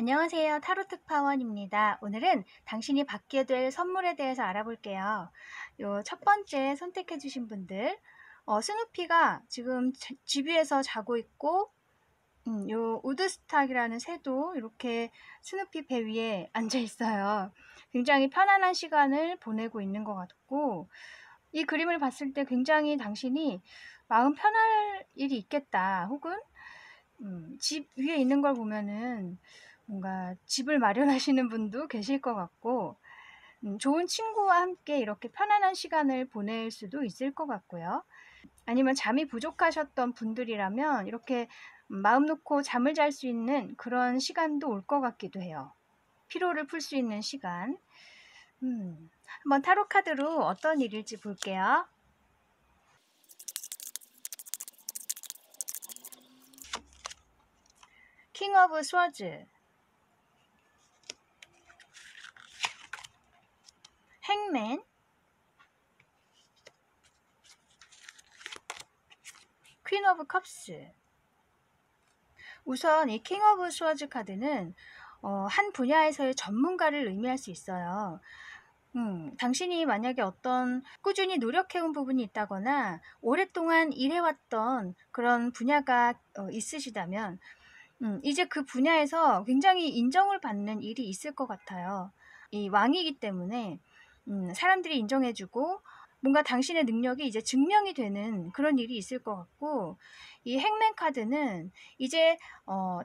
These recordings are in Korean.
안녕하세요. 타로 특파원입니다. 오늘은 당신이 받게 될 선물에 대해서 알아볼게요. 요 첫 번째 선택해 주신 분들, 스누피가 지금 집 위에서 자고 있고, 요 우드스탁이라는 새도 이렇게 스누피 배 위에 앉아 있어요. 굉장히 편안한 시간을 보내고 있는 것 같고, 이 그림을 봤을 때 굉장히 당신이 마음 편할 일이 있겠다. 혹은 집 위에 있는 걸 보면은 뭔가 집을 마련하시는 분도 계실 것 같고, 좋은 친구와 함께 이렇게 편안한 시간을 보낼 수도 있을 것 같고요. 아니면 잠이 부족하셨던 분들이라면 이렇게 마음 놓고 잠을 잘 수 있는 그런 시간도 올 것 같기도 해요. 피로를 풀 수 있는 시간. 한번 타로 카드로 어떤 일일지 볼게요. 킹 오브 스워즈, 행맨, 퀸 오브 컵스. 우선 이 킹 오브 스워즈 카드는 한 분야에서의 전문가를 의미할 수 있어요. 당신이 만약에 어떤 꾸준히 노력해온 부분이 있다거나 오랫동안 일해왔던 그런 분야가 있으시다면 이제 그 분야에서 굉장히 인정을 받는 일이 있을 것 같아요. 이 왕이기 때문에 사람들이 인정해주고 뭔가 당신의 능력이 이제 증명이 되는 그런 일이 있을 것 같고, 이 행맨 카드는 이제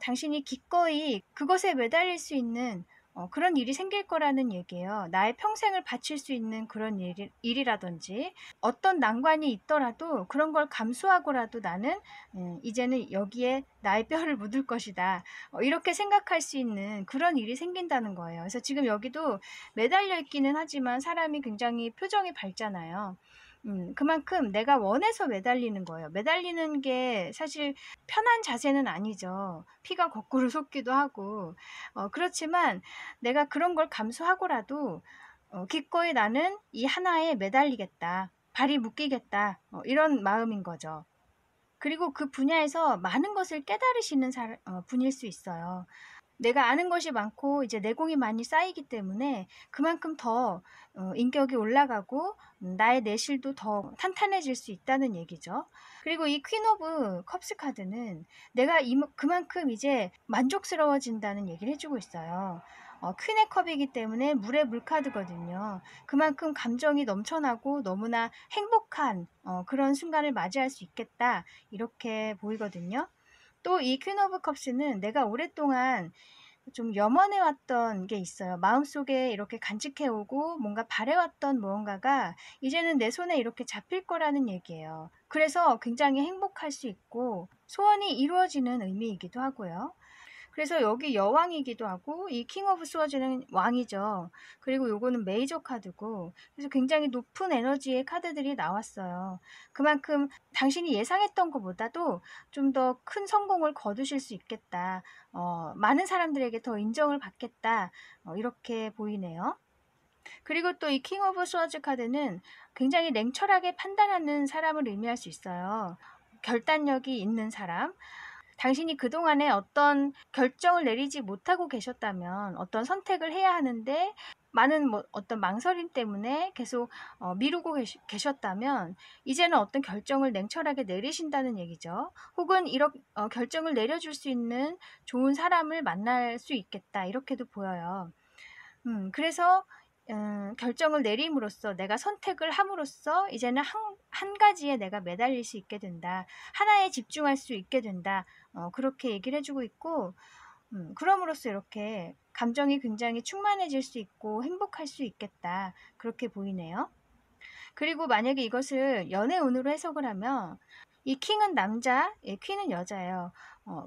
당신이 기꺼이 그것에 매달릴 수 있는 그런 일이 생길 거라는 얘기예요. 나의 평생을 바칠 수 있는 그런 일이라든지 어떤 난관이 있더라도 그런 걸 감수하고라도 나는 이제는 여기에 나의 뼈를 묻을 것이다. 이렇게 생각할 수 있는 그런 일이 생긴다는 거예요. 그래서 지금 여기도 매달려 있기는 하지만 사람이 굉장히 표정이 밝잖아요. 그만큼 내가 원해서 매달리는 거예요. 매달리는 게 사실 편한 자세는 아니죠. 피가 거꾸로 솟기도 하고. 그렇지만 내가 그런 걸 감수하고라도 기꺼이 나는 이 하나에 매달리겠다. 발이 묶이겠다. 이런 마음인 거죠. 그리고 그 분야에서 많은 것을 깨달으시는 분일 수 있어요. 내가 아는 것이 많고 이제 내공이 많이 쌓이기 때문에 그만큼 더 인격이 올라가고 나의 내실도 더 탄탄해질 수 있다는 얘기죠. 그리고 이 퀸 오브 컵스 카드는 내가 그만큼 이제 만족스러워진다는 얘기를 해주고 있어요. 퀸의 컵이기 때문에 물의 물카드거든요. 그만큼 감정이 넘쳐나고 너무나 행복한 그런 순간을 맞이할 수 있겠다, 이렇게 보이거든요. 또 이 퀸 오브 컵스는 내가 오랫동안 좀 염원해왔던 게 있어요. 마음속에 이렇게 간직해오고 뭔가 바래왔던 무언가가 이제는 내 손에 이렇게 잡힐 거라는 얘기예요. 그래서 굉장히 행복할 수 있고 소원이 이루어지는 의미이기도 하고요. 그래서 여기 여왕이기도 하고 이 킹 오브 스워즈는 왕이죠. 그리고 요거는 메이저 카드고, 그래서 굉장히 높은 에너지의 카드들이 나왔어요. 그만큼 당신이 예상했던 것보다도 좀 더 큰 성공을 거두실 수 있겠다. 많은 사람들에게 더 인정을 받겠다. 이렇게 보이네요. 그리고 또 이 킹 오브 스워즈 카드는 굉장히 냉철하게 판단하는 사람을 의미할 수 있어요. 결단력이 있는 사람. 당신이 그동안에 어떤 결정을 내리지 못하고 계셨다면, 어떤 선택을 해야 하는데 많은 어떤 망설임 때문에 계속 미루고 계셨다면 이제는 어떤 결정을 냉철하게 내리신다는 얘기죠. 혹은 이런 결정을 내려줄 수 있는 좋은 사람을 만날 수 있겠다, 이렇게도 보여요. 그래서 결정을 내림으로써, 내가 선택을 함으로써 이제는 한 가지에 내가 매달릴 수 있게 된다. 하나에 집중할 수 있게 된다. 그렇게 얘기를 해주고 있고, 그럼으로써 이렇게 감정이 굉장히 충만해질 수 있고 행복할 수 있겠다, 그렇게 보이네요. 그리고 만약에 이것을 연애운으로 해석을 하면 이 킹은 남자, 퀸은 여자예요.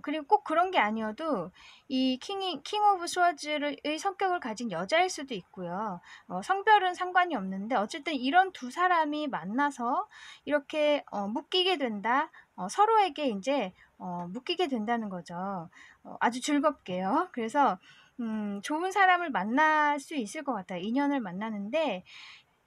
그리고 꼭 그런 게 아니어도 이 킹 오브 스워즈의 성격을 가진 여자일 수도 있고요. 성별은 상관이 없는데 어쨌든 이런 두 사람이 만나서 이렇게 묶이게 된다. 서로에게 이제 묶이게 된다는 거죠. 아주 즐겁게요. 그래서 좋은 사람을 만날 수 있을 것 같아요. 인연을 만나는데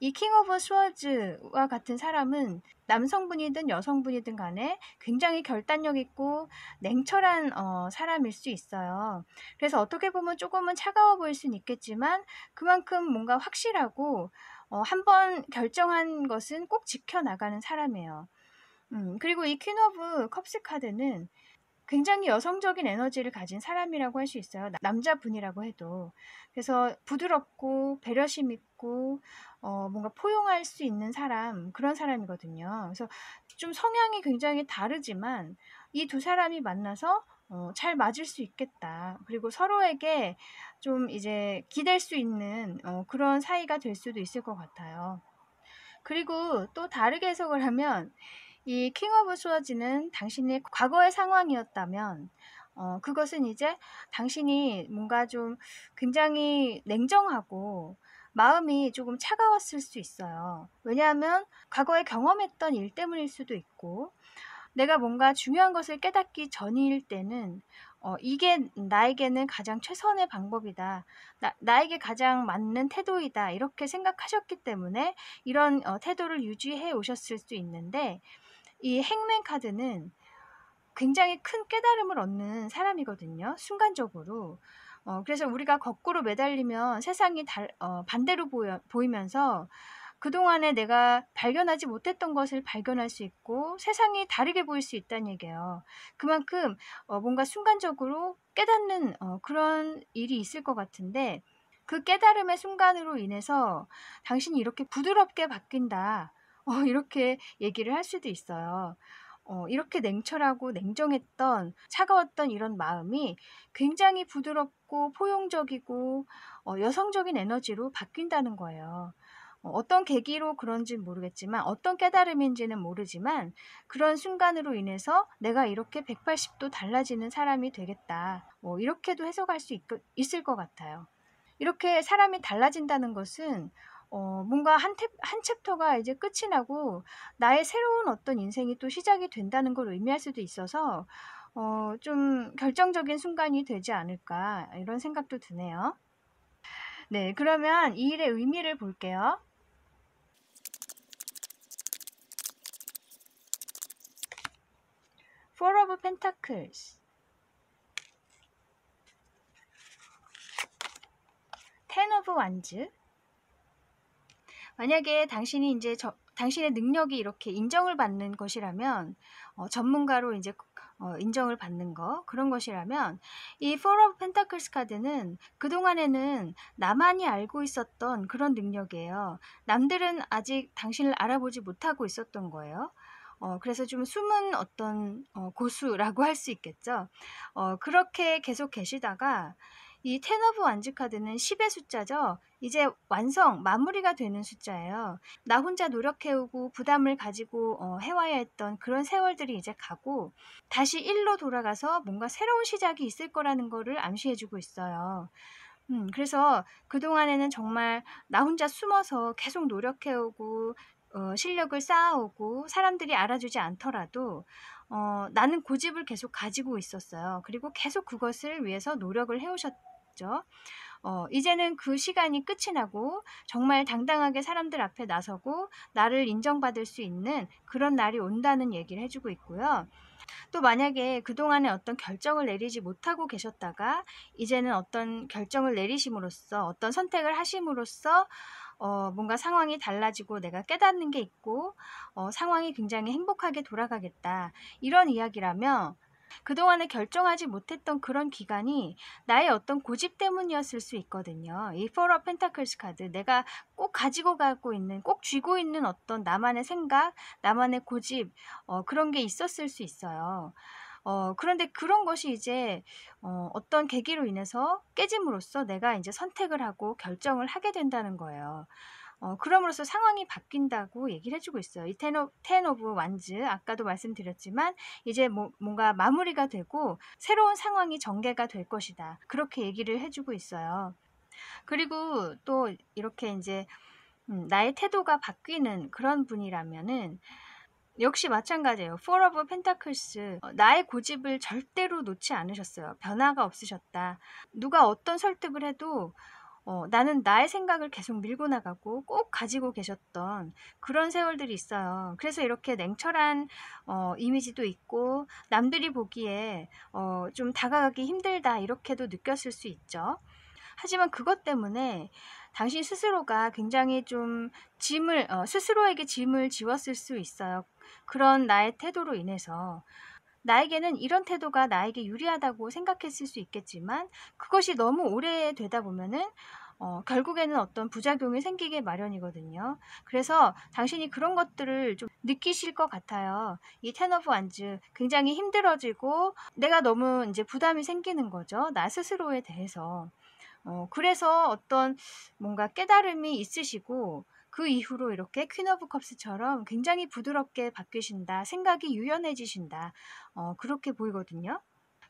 이 킹 오브 스워즈와 같은 사람은 남성분이든 여성분이든 간에 굉장히 결단력 있고 냉철한 사람일 수 있어요. 그래서 어떻게 보면 조금은 차가워 보일 수는 있겠지만 그만큼 뭔가 확실하고 한번 결정한 것은 꼭 지켜나가는 사람이에요. 그리고 이 퀸 오브 컵스 카드는 굉장히 여성적인 에너지를 가진 사람이라고 할 수 있어요. 남자분이라고 해도. 그래서 부드럽고 배려심 있고 뭔가 포용할 수 있는 사람, 그런 사람이거든요. 그래서 좀 성향이 굉장히 다르지만 이 두 사람이 만나서 잘 맞을 수 있겠다. 그리고 서로에게 좀 이제 기댈 수 있는 그런 사이가 될 수도 있을 것 같아요. 그리고 또 다르게 해석을 하면 이 킹 오브 스워즈는 당신의 과거의 상황이었다면 그것은 이제 당신이 뭔가 좀 굉장히 냉정하고 마음이 조금 차가웠을 수 있어요. 왜냐하면 과거에 경험했던 일 때문일 수도 있고 내가 뭔가 중요한 것을 깨닫기 전일 때는 이게 나에게는 가장 최선의 방법이다. 나에게 가장 맞는 태도이다. 이렇게 생각하셨기 때문에 이런 태도를 유지해 오셨을 수 있는데 이 행맨 카드는 굉장히 큰 깨달음을 얻는 사람이거든요. 순간적으로. 그래서 우리가 거꾸로 매달리면 세상이 반대로 보이면서 그동안에 내가 발견하지 못했던 것을 발견할 수 있고 세상이 다르게 보일 수 있다는 얘기예요. 그만큼 뭔가 순간적으로 깨닫는 그런 일이 있을 것 같은데 그 깨달음의 순간으로 인해서 당신이 이렇게 부드럽게 바뀐다. 이렇게 얘기를 할 수도 있어요. 이렇게 냉철하고 냉정했던 차가웠던 이런 마음이 굉장히 부드럽고 포용적이고 여성적인 에너지로 바뀐다는 거예요. 어떤 계기로 그런지는 모르겠지만 어떤 깨달음인지는 모르지만 그런 순간으로 인해서 내가 이렇게 180도 달라지는 사람이 되겠다. 이렇게도 해석할 수 있을 것 같아요. 이렇게 사람이 달라진다는 것은 뭔가 한 챕터가 이제 끝이 나고 나의 새로운 어떤 인생이 또 시작이 된다는 걸 의미할 수도 있어서 좀 결정적인 순간이 되지 않을까 이런 생각도 드네요. 네, 그러면 이 일의 의미를 볼게요. Four of Pentacles, Ten of Wands. 만약에 당신이 이제 당신의 능력이 이렇게 인정을 받는 것이라면 전문가로 이제 인정을 받는 거 그런 것이라면 이 Four of Pentacles 카드는 그동안에는 나만이 알고 있었던 그런 능력이에요. 남들은 아직 당신을 알아보지 못하고 있었던 거예요. 그래서 좀 숨은 어떤 고수라고 할 수 있겠죠. 그렇게 계속 계시다가 이 텐 오브 완즈 카드는 10의 숫자죠. 이제 완성, 마무리가 되는 숫자예요. 나 혼자 노력해오고 부담을 가지고 해와야 했던 그런 세월들이 이제 가고 다시 1로 돌아가서 뭔가 새로운 시작이 있을 거라는 거를 암시해주고 있어요. 그래서 그동안에는 정말 나 혼자 숨어서 계속 노력해오고 실력을 쌓아오고 사람들이 알아주지 않더라도 나는 고집을 계속 가지고 있었어요. 그리고 계속 그것을 위해서 노력을 해오셨죠. 이제는 그 시간이 끝이 나고 정말 당당하게 사람들 앞에 나서고 나를 인정받을 수 있는 그런 날이 온다는 얘기를 해주고 있고요. 또 만약에 그동안에 어떤 결정을 내리지 못하고 계셨다가 이제는 어떤 결정을 내리심으로써 어떤 선택을 하심으로써 뭔가 상황이 달라지고 내가 깨닫는 게 있고 상황이 굉장히 행복하게 돌아가겠다. 이런 이야기라면 그동안에 결정하지 못했던 그런 기간이 나의 어떤 고집 때문이었을 수 있거든요. 이 Four of Pentacles 카드, 내가 꼭 가지고 가고 있는, 꼭 쥐고 있는 어떤 나만의 생각, 나만의 고집, 그런 게 있었을 수 있어요. 그런데 그런 것이 이제 어떤 계기로 인해서 깨짐으로써 내가 이제 선택을 하고 결정을 하게 된다는 거예요. 그럼으로써 상황이 바뀐다고 얘기를 해주고 있어요. 이 텐 오브 완즈 아까도 말씀드렸지만 이제 뭔가 마무리가 되고 새로운 상황이 전개가 될 것이다. 그렇게 얘기를 해주고 있어요. 그리고 또 이렇게 이제 나의 태도가 바뀌는 그런 분이라면은 역시 마찬가지예요. Four of Pentacles. 나의 고집을 절대로 놓지 않으셨어요. 변화가 없으셨다. 누가 어떤 설득을 해도 나는 나의 생각을 계속 밀고 나가고 꼭 가지고 계셨던 그런 세월들이 있어요. 그래서 이렇게 냉철한 이미지도 있고 남들이 보기에 좀 다가가기 힘들다 이렇게도 느꼈을 수 있죠. 하지만 그것 때문에 당신 스스로가 굉장히 좀 스스로에게 짐을 지웠을 수 있어요. 그런 나의 태도로 인해서. 나에게는 이런 태도가 나에게 유리하다고 생각했을 수 있겠지만 그것이 너무 오래되다 보면은 결국에는 어떤 부작용이 생기게 마련이거든요. 그래서 당신이 그런 것들을 좀 느끼실 것 같아요. 이 텐 오브 완즈 굉장히 힘들어지고 내가 너무 이제 부담이 생기는 거죠. 나 스스로에 대해서. 그래서 어떤 뭔가 깨달음이 있으시고 그 이후로 이렇게 퀸 오브 컵스처럼 굉장히 부드럽게 바뀌신다. 생각이 유연해지신다. 그렇게 보이거든요.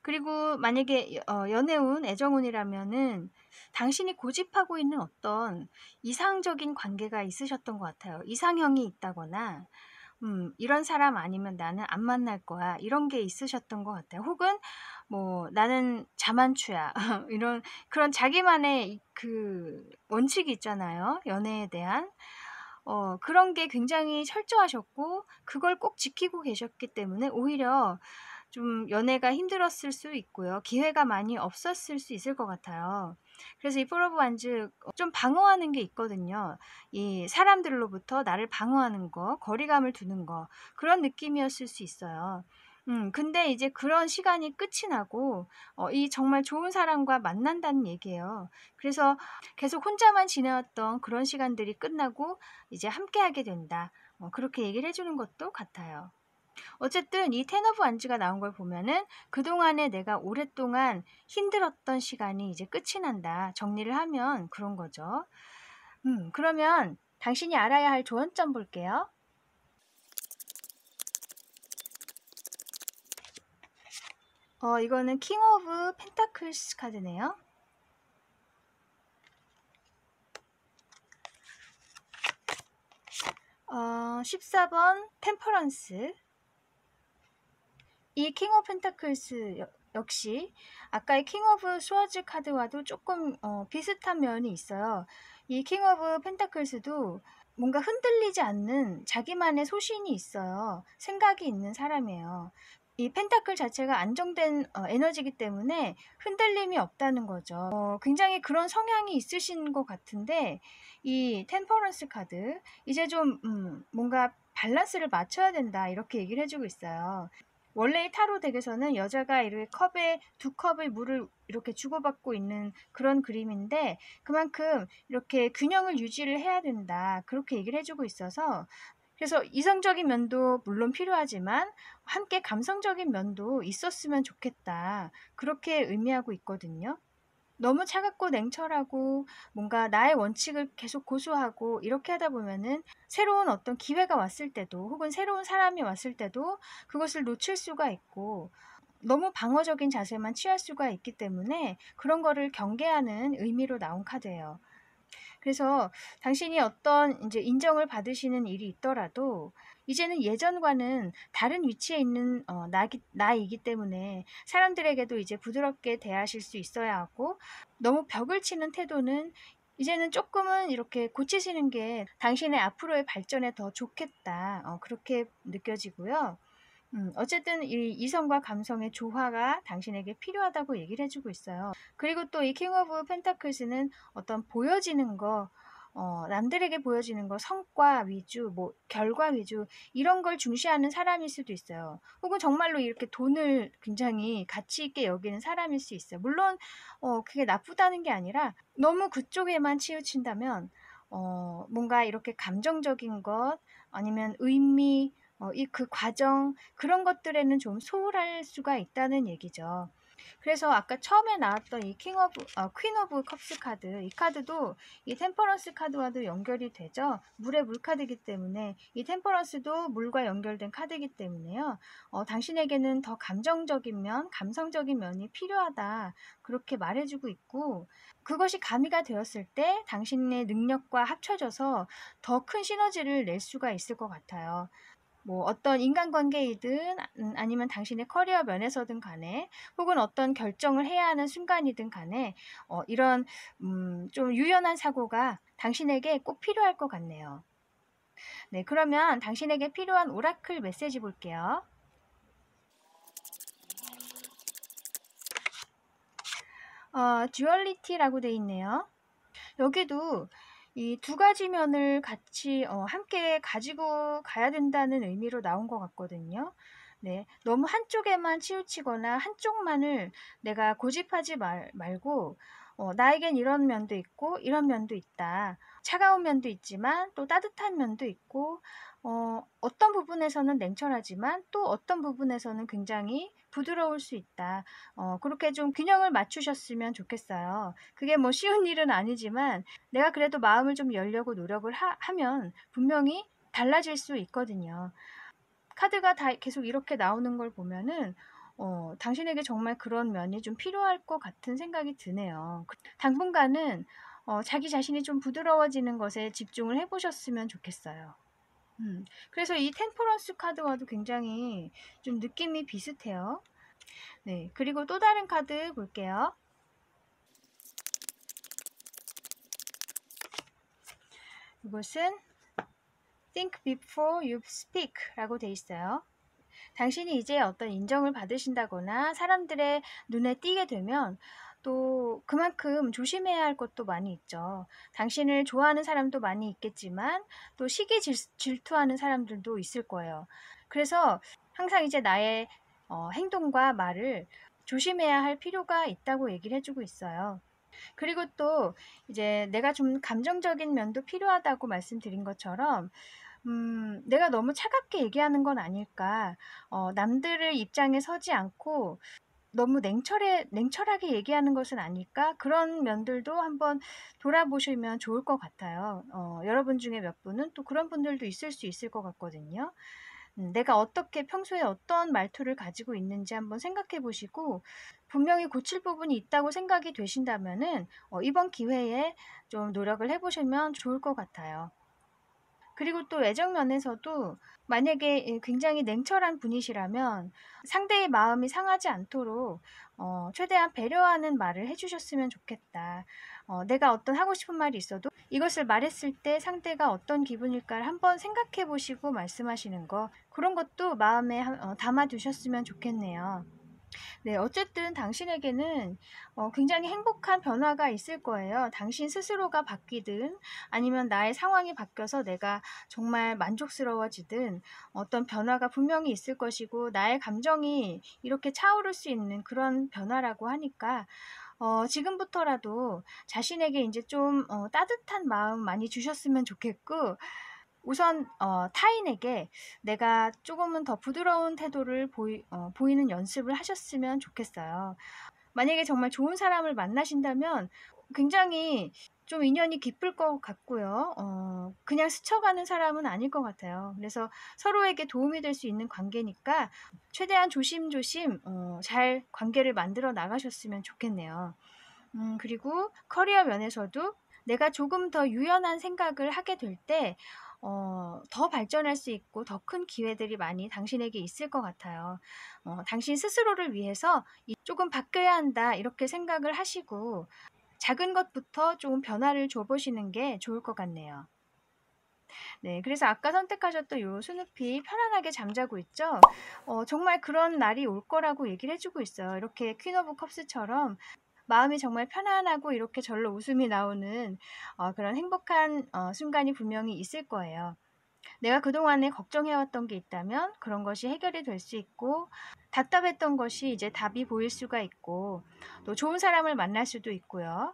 그리고 만약에 연애운, 애정운이라면은 당신이 고집하고 있는 어떤 이상적인 관계가 있으셨던 것 같아요. 이상형이 있다거나 이런 사람 아니면 나는 안 만날 거야. 이런 게 있으셨던 것 같아요. 혹은 뭐 나는 자만추야. 이런 그런 자기만의 그 원칙이 있잖아요. 연애에 대한. 그런 게 굉장히 철저하셨고 그걸 꼭 지키고 계셨기 때문에 오히려 좀 연애가 힘들었을 수 있고요. 기회가 많이 없었을 수 있을 것 같아요. 그래서 이 포 오브 완즈 좀 방어하는 게 있거든요. 이 사람들로부터 나를 방어하는 거, 거리감을 두는 거 그런 느낌이었을 수 있어요. 근데 이제 그런 시간이 끝이 나고 이 정말 좋은 사람과 만난다는 얘기예요. 그래서 계속 혼자만 지내왔던 그런 시간들이 끝나고 이제 함께하게 된다. 그렇게 얘기를 해주는 것도 같아요. 어쨌든 이 텐 오브 완즈가 나온 걸 보면은 그동안에 내가 오랫동안 힘들었던 시간이 이제 끝이 난다. 정리를 하면 그런 거죠. 그러면 당신이 알아야 할 조언점 볼게요. 이거는 킹 오브 펜타클스 카드네요. 14번 템퍼런스. 이 킹 오브 펜타클스 역시 아까의 킹 오브 스워즈 카드와도 조금 비슷한 면이 있어요. 이 킹 오브 펜타클스도 뭔가 흔들리지 않는 자기만의 소신이 있어요. 생각이 있는 사람이에요. 이 펜타클 자체가 안정된 에너지이기 때문에 흔들림이 없다는 거죠. 굉장히 그런 성향이 있으신 것 같은데 이 템퍼런스 카드 이제 좀 뭔가 밸런스를 맞춰야 된다 이렇게 얘기를 해주고 있어요. 원래 이 타로 덱에서는 여자가 이렇게 컵에 두 컵의 물을 이렇게 주고받고 있는 그런 그림인데 그만큼 이렇게 균형을 유지를 해야 된다 그렇게 얘기를 해주고 있어서 그래서 이성적인 면도 물론 필요하지만 함께 감성적인 면도 있었으면 좋겠다 그렇게 의미하고 있거든요. 너무 차갑고 냉철하고 뭔가 나의 원칙을 계속 고수하고 이렇게 하다 보면은 새로운 어떤 기회가 왔을 때도 혹은 새로운 사람이 왔을 때도 그것을 놓칠 수가 있고 너무 방어적인 자세만 취할 수가 있기 때문에 그런 거를 경계하는 의미로 나온 카드예요. 그래서 당신이 어떤 이제 인정을 받으시는 일이 있더라도 이제는 예전과는 다른 위치에 있는 나이기 때문에 사람들에게도 이제 부드럽게 대하실 수 있어야 하고 너무 벽을 치는 태도는 이제는 조금은 이렇게 고치시는 게 당신의 앞으로의 발전에 더 좋겠다. 그렇게 느껴지고요. 어쨌든 이 이성과 감성의 조화가 당신에게 필요하다고 얘기를 해주고 있어요. 그리고 또 이 킹 오브 펜타클스는 어떤 보여지는 거, 남들에게 보여지는 거, 성과 위주, 뭐 결과 위주 이런 걸 중시하는 사람일 수도 있어요. 혹은 정말로 이렇게 돈을 굉장히 가치 있게 여기는 사람일 수 있어요. 물론 그게 나쁘다는 게 아니라 너무 그쪽에만 치우친다면 뭔가 이렇게 감정적인 것 아니면 의미 이 그 과정 그런 것들에는 좀 소홀할 수가 있다는 얘기죠. 그래서 아까 처음에 나왔던 이 퀸 오브 컵스 카드, 이 카드도 이 템퍼런스 카드와도 연결이 되죠. 물의 물 카드이기 때문에 이 템퍼런스도 물과 연결된 카드이기 때문에요. 당신에게는 더 감정적인 면, 감성적인 면이 필요하다. 그렇게 말해주고 있고, 그것이 가미가 되었을 때 당신의 능력과 합쳐져서 더 큰 시너지를 낼 수가 있을 것 같아요. 뭐 어떤 인간관계이든 아니면 당신의 커리어 면에서든 간에 혹은 어떤 결정을 해야 하는 순간이든 간에 이런 좀 유연한 사고가 당신에게 꼭 필요할 것 같네요. 네, 그러면 당신에게 필요한 오라클 메시지 볼게요. 듀얼리티라고 돼 있네요. 여기도 이 두 가지 면을 같이 함께 가지고 가야 된다는 의미로 나온 것 같거든요. 네, 너무 한쪽에만 치우치거나 한쪽만을 내가 고집하지 말고 나에겐 이런 면도 있고 이런 면도 있다. 차가운 면도 있지만 또 따뜻한 면도 있고 어떤 부분에서는 냉철하지만 또 어떤 부분에서는 굉장히 부드러울 수 있다. 그렇게 좀 균형을 맞추셨으면 좋겠어요. 그게 뭐 쉬운 일은 아니지만 내가 그래도 마음을 좀 열려고 노력을 하면 분명히 달라질 수 있거든요. 카드가 다 계속 이렇게 나오는 걸 보면은 당신에게 정말 그런 면이 좀 필요할 것 같은 생각이 드네요. 당분간은 자기 자신이 좀 부드러워지는 것에 집중을 해보셨으면 좋겠어요. 그래서 이 템퍼런스 카드와도 굉장히 좀 느낌이 비슷해요. 네, 그리고 또 다른 카드 볼게요. 이것은 Think before you speak 라고 돼 있어요. 당신이 이제 어떤 인정을 받으신다거나 사람들의 눈에 띄게 되면 또 그만큼 조심해야 할 것도 많이 있죠. 당신을 좋아하는 사람도 많이 있겠지만 또 시기 질투하는 사람들도 있을 거예요. 그래서 항상 이제 나의 행동과 말을 조심해야 할 필요가 있다고 얘기를 해주고 있어요. 그리고 또 이제 내가 좀 감정적인 면도 필요하다고 말씀드린 것처럼 내가 너무 차갑게 얘기하는 건 아닐까. 남들의 입장에 서지 않고 너무 냉철하게 얘기하는 것은 아닐까? 그런 면들도 한번 돌아보시면 좋을 것 같아요. 여러분 중에 몇 분은 또 그런 분들도 있을 수 있을 것 같거든요. 내가 어떻게 평소에 어떤 말투를 가지고 있는지 한번 생각해 보시고 분명히 고칠 부분이 있다고 생각이 되신다면은 이번 기회에 좀 노력을 해보시면 좋을 것 같아요. 그리고 또 애정 면에서도 만약에 굉장히 냉철한 분이시라면 상대의 마음이 상하지 않도록 최대한 배려하는 말을 해주셨으면 좋겠다. 내가 어떤 하고 싶은 말이 있어도 이것을 말했을 때 상대가 어떤 기분일까를 한번 생각해 보시고 말씀하시는 거 그런 것도 마음에 담아 두셨으면 좋겠네요. 네, 어쨌든 당신에게는 굉장히 행복한 변화가 있을 거예요. 당신 스스로가 바뀌든 아니면 나의 상황이 바뀌어서 내가 정말 만족스러워지든 어떤 변화가 분명히 있을 것이고 나의 감정이 이렇게 차오를 수 있는 그런 변화라고 하니까 지금부터라도 자신에게 이제 좀 따뜻한 마음 많이 주셨으면 좋겠고 우선 타인에게 내가 조금은 더 부드러운 태도를 보이는 연습을 하셨으면 좋겠어요. 만약에 정말 좋은 사람을 만나신다면 굉장히 좀 인연이 깊을 것 같고요. 그냥 스쳐가는 사람은 아닐 것 같아요. 그래서 서로에게 도움이 될 수 있는 관계니까 최대한 조심조심 잘 관계를 만들어 나가셨으면 좋겠네요. 그리고 커리어 면에서도 내가 조금 더 유연한 생각을 하게 될 때, 더 발전할 수 있고 더 큰 기회들이 많이 당신에게 있을 것 같아요. 당신 스스로를 위해서 조금 바뀌어야 한다, 이렇게 생각을 하시고, 작은 것부터 좀 변화를 줘보시는 게 좋을 것 같네요. 네, 그래서 아까 선택하셨던 요 스누피 편안하게 잠자고 있죠? 정말 그런 날이 올 거라고 얘기를 해주고 있어요. 이렇게 퀸 오브 컵스처럼 마음이 정말 편안하고 이렇게 절로 웃음이 나오는 그런 행복한 순간이 분명히 있을 거예요. 내가 그동안에 걱정해왔던 게 있다면 그런 것이 해결이 될 수 있고 답답했던 것이 이제 답이 보일 수가 있고 또 좋은 사람을 만날 수도 있고요.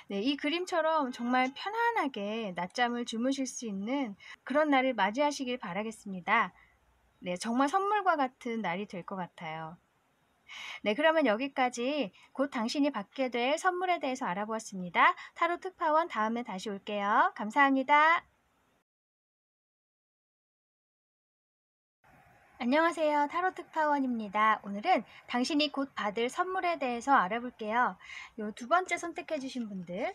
네, 이 그림처럼 정말 편안하게 낮잠을 주무실 수 있는 그런 날을 맞이하시길 바라겠습니다. 네, 정말 선물과 같은 날이 될 것 같아요. 네, 그러면 여기까지 곧 당신이 받게 될 선물에 대해서 알아보았습니다. 타로 특파원 다음에 다시 올게요. 감사합니다. 안녕하세요. 타로 특파원입니다. 오늘은 당신이 곧 받을 선물에 대해서 알아볼게요. 요 두 번째 선택해 주신 분들,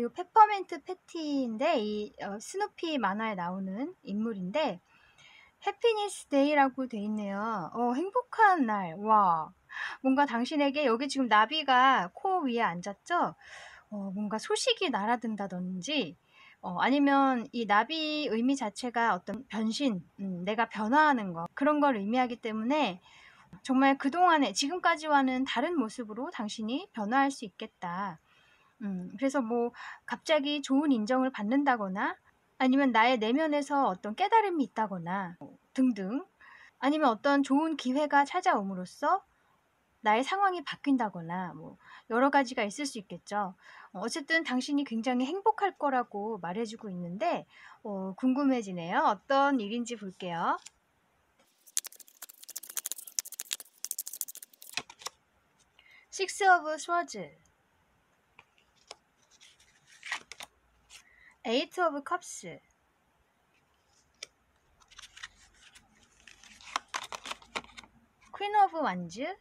요 페퍼민트 패티인데, 스누피 만화에 나오는 인물인데, 해피니스 데이라고 돼 있네요. 행복한 날. 와. 뭔가 당신에게 여기 지금 나비가 코 위에 앉았죠? 뭔가 소식이 날아든다든지, 아니면 이 나비 의미 자체가 어떤 변신, 내가 변화하는 거, 그런 걸 의미하기 때문에 정말 그동안에, 지금까지와는 다른 모습으로 당신이 변화할 수 있겠다. 그래서 뭐, 갑자기 좋은 인정을 받는다거나, 아니면 나의 내면에서 어떤 깨달음이 있다거나, 등등. 아니면 어떤 좋은 기회가 찾아옴으로써 나의 상황이 바뀐다거나 뭐 여러 가지가 있을 수 있겠죠. 어쨌든 당신이 굉장히 행복할 거라고 말해주고 있는데 궁금해지네요. 어떤 일인지 볼게요. Six of Swords, Eight of Cups, Queen of Wands.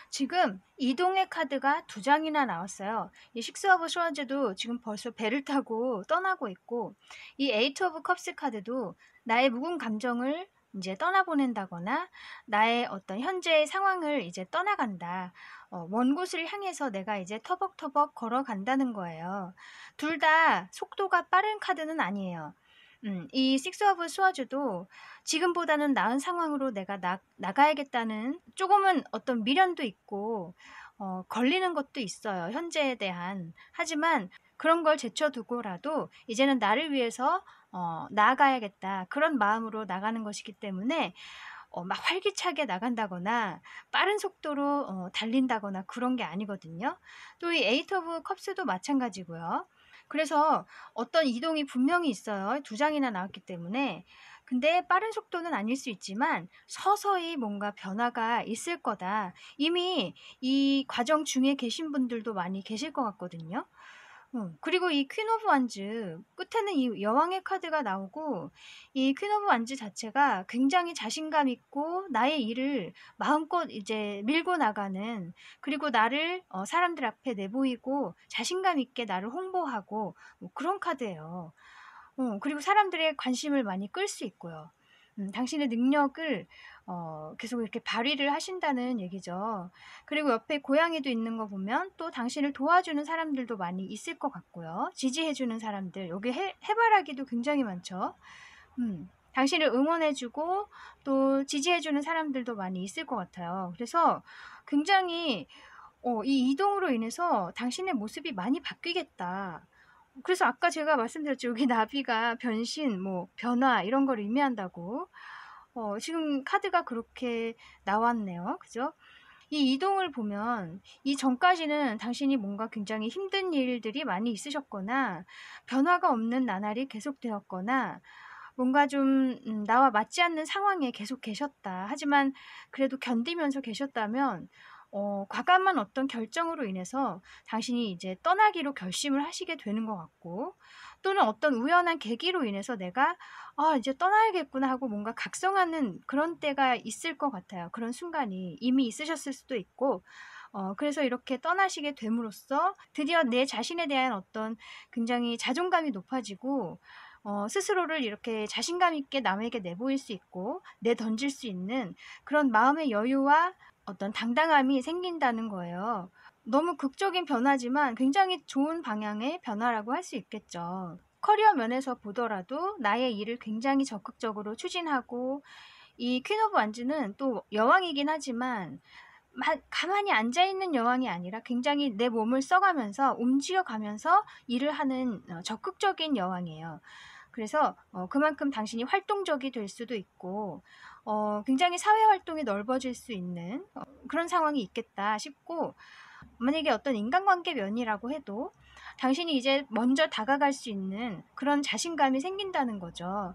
지금 이동의 카드가 두 장이나 나왔어요. 이 식스 오브 쇼즈도 지금 벌써 배를 타고 떠나고 있고, 이 에이트 오브 컵스 카드도 나의 묵은 감정을 이제 떠나보낸다거나 나의 어떤 현재의 상황을 이제 떠나간다. 먼 곳을 향해서 내가 이제 터벅터벅 걸어간다는 거예요. 둘 다 속도가 빠른 카드는 아니에요. 이 식스 오브 스워즈도 지금보다는 나은 상황으로 내가 나가야겠다는 조금은 어떤 미련도 있고 걸리는 것도 있어요. 현재에 대한. 하지만 그런 걸 제쳐두고라도 이제는 나를 위해서 나아가야겠다. 그런 마음으로 나가는 것이기 때문에 막 활기차게 나간다거나 빠른 속도로 달린다거나 그런 게 아니거든요. 또 이 에이트 오브 컵스도 마찬가지고요. 그래서 어떤 이동이 분명히 있어요. 두 장이나 나왔기 때문에. 근데 빠른 속도는 아닐 수 있지만 서서히 뭔가 변화가 있을 거다. 이미 이 과정 중에 계신 분들도 많이 계실 것 같거든요. 그리고 이 퀸 오브 완즈 끝에는 이 여왕의 카드가 나오고 이 퀸 오브 완즈 자체가 굉장히 자신감 있고 나의 일을 마음껏 이제 밀고 나가는, 그리고 나를 사람들 앞에 내보이고 자신감 있게 나를 홍보하고 뭐 그런 카드예요. 그리고 사람들의 관심을 많이 끌 수 있고요. 당신의 능력을 계속 이렇게 발휘를 하신다는 얘기죠. 그리고 옆에 고양이도 있는 거 보면 또 당신을 도와주는 사람들도 많이 있을 것 같고요. 지지해주는 사람들, 여기 해바라기도 굉장히 많죠. 당신을 응원해주고 또 지지해주는 사람들도 많이 있을 것 같아요. 그래서 굉장히 이 이동으로 인해서 당신의 모습이 많이 바뀌겠다. 그래서 아까 제가 말씀드렸죠. 여기 나비가 변신, 뭐 변화 이런 걸 의미한다고. 지금 카드가 그렇게 나왔네요. 그죠? 이 이동을 보면 이전까지는 당신이 뭔가 굉장히 힘든 일들이 많이 있으셨거나 변화가 없는 나날이 계속되었거나 뭔가 좀 나와 맞지 않는 상황에 계속 계셨다. 하지만 그래도 견디면서 계셨다면 과감한 어떤 결정으로 인해서 당신이 이제 떠나기로 결심을 하시게 되는 것 같고, 또는 어떤 우연한 계기로 인해서 내가 이제 떠나야겠구나 하고 뭔가 각성하는 그런 때가 있을 것 같아요. 그런 순간이 이미 있으셨을 수도 있고, 그래서 이렇게 떠나시게 됨으로써 드디어 내 자신에 대한 어떤 굉장히 자존감이 높아지고 스스로를 이렇게 자신감 있게 남에게 내보일 수 있고 내던질 수 있는 그런 마음의 여유와 어떤 당당함이 생긴다는 거예요. 너무 극적인 변화지만 굉장히 좋은 방향의 변화라고 할 수 있겠죠. 커리어 면에서 보더라도 나의 일을 굉장히 적극적으로 추진하고, 이 퀸 오브 완즈는 또 여왕이긴 하지만 가만히 앉아있는 여왕이 아니라 굉장히 내 몸을 써가면서 움직여가면서 일을 하는 적극적인 여왕이에요. 그래서 그만큼 당신이 활동적이 될 수도 있고 굉장히 사회 활동이 넓어질 수 있는 그런 상황이 있겠다 싶고, 만약에 어떤 인간관계 면이라고 해도 당신이 이제 먼저 다가갈 수 있는 그런 자신감이 생긴다는 거죠.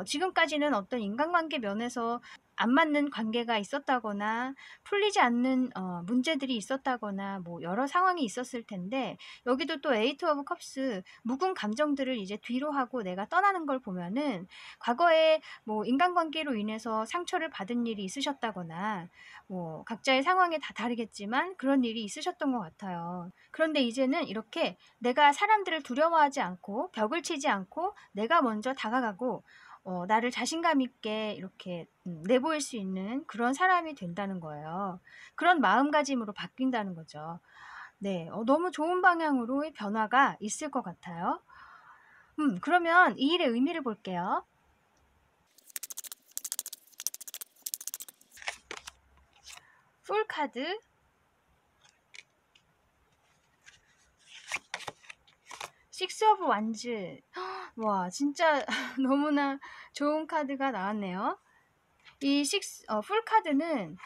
지금까지는 어떤 인간관계 면에서 안 맞는 관계가 있었다거나 풀리지 않는 문제들이 있었다거나 뭐 여러 상황이 있었을 텐데, 여기도 또 에이트 오브 컵스, 묵은 감정들을 이제 뒤로 하고 내가 떠나는 걸 보면은 과거에 뭐 인간관계로 인해서 상처를 받은 일이 있으셨다거나 뭐 각자의 상황에 다 다르겠지만 그런 일이 있으셨던 것 같아요. 그런데 이제는 이렇게 내가 사람들을 두려워하지 않고 벽을 치지 않고 내가 먼저 다가가고 나를 자신감 있게 이렇게 내보일 수 있는 그런 사람이 된다는 거예요. 그런 마음가짐으로 바뀐다는 거죠. 네, 너무 좋은 방향으로의 변화가 있을 것 같아요. 그러면 이 일의 의미를 볼게요. 풀 카드, 식스 오브 완즈. 와, 진짜 너무나 좋은 카드가 나왔네요. 이 풀 카드는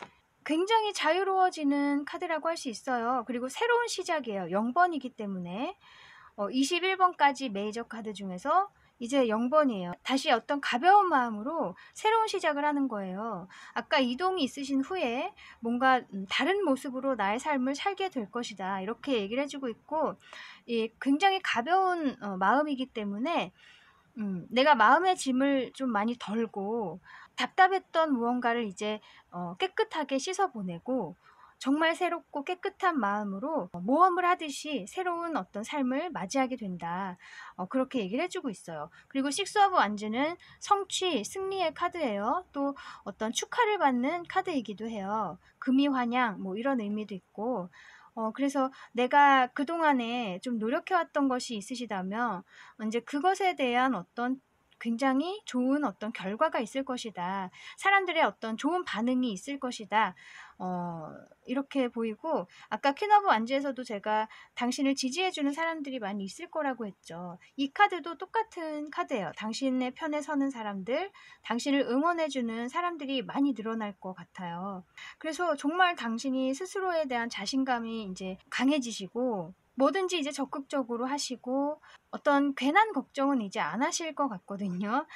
굉장히 자유로워지는 카드라고 할 수 있어요. 그리고 새로운 시작이에요. 0번이기 때문에 21번까지 메이저 카드 중에서 이제 0번이에요. 다시 어떤 가벼운 마음으로 새로운 시작을 하는 거예요. 아까 이동이 있으신 후에 뭔가 다른 모습으로 나의 삶을 살게 될 것이다, 이렇게 얘기를 해주고 있고, 굉장히 가벼운 마음이기 때문에 내가 마음의 짐을 좀 많이 덜고 답답했던 무언가를 이제 깨끗하게 씻어보내고 정말 새롭고 깨끗한 마음으로 모험을 하듯이 새로운 어떤 삶을 맞이하게 된다. 그렇게 얘기를 해주고 있어요. 그리고 식스 오브 완즈는 성취, 승리의 카드예요. 또 어떤 축하를 받는 카드이기도 해요. 금이 환영, 뭐 이런 의미도 있고, 그래서 내가 그동안에 좀 노력해왔던 것이 있으시다면 이제 그것에 대한 어떤 굉장히 좋은 어떤 결과가 있을 것이다. 사람들의 어떤 좋은 반응이 있을 것이다. 이렇게 보이고, 아까 퀸 오브 완즈에서도 제가 당신을 지지해주는 사람들이 많이 있을 거라고 했죠. 이 카드도 똑같은 카드예요. 당신의 편에 서는 사람들, 당신을 응원해주는 사람들이 많이 늘어날 것 같아요. 그래서 정말 당신이 스스로에 대한 자신감이 이제 강해지시고, 뭐든지 이제 적극적으로 하시고, 어떤 괜한 걱정은 이제 안 하실 것 같거든요.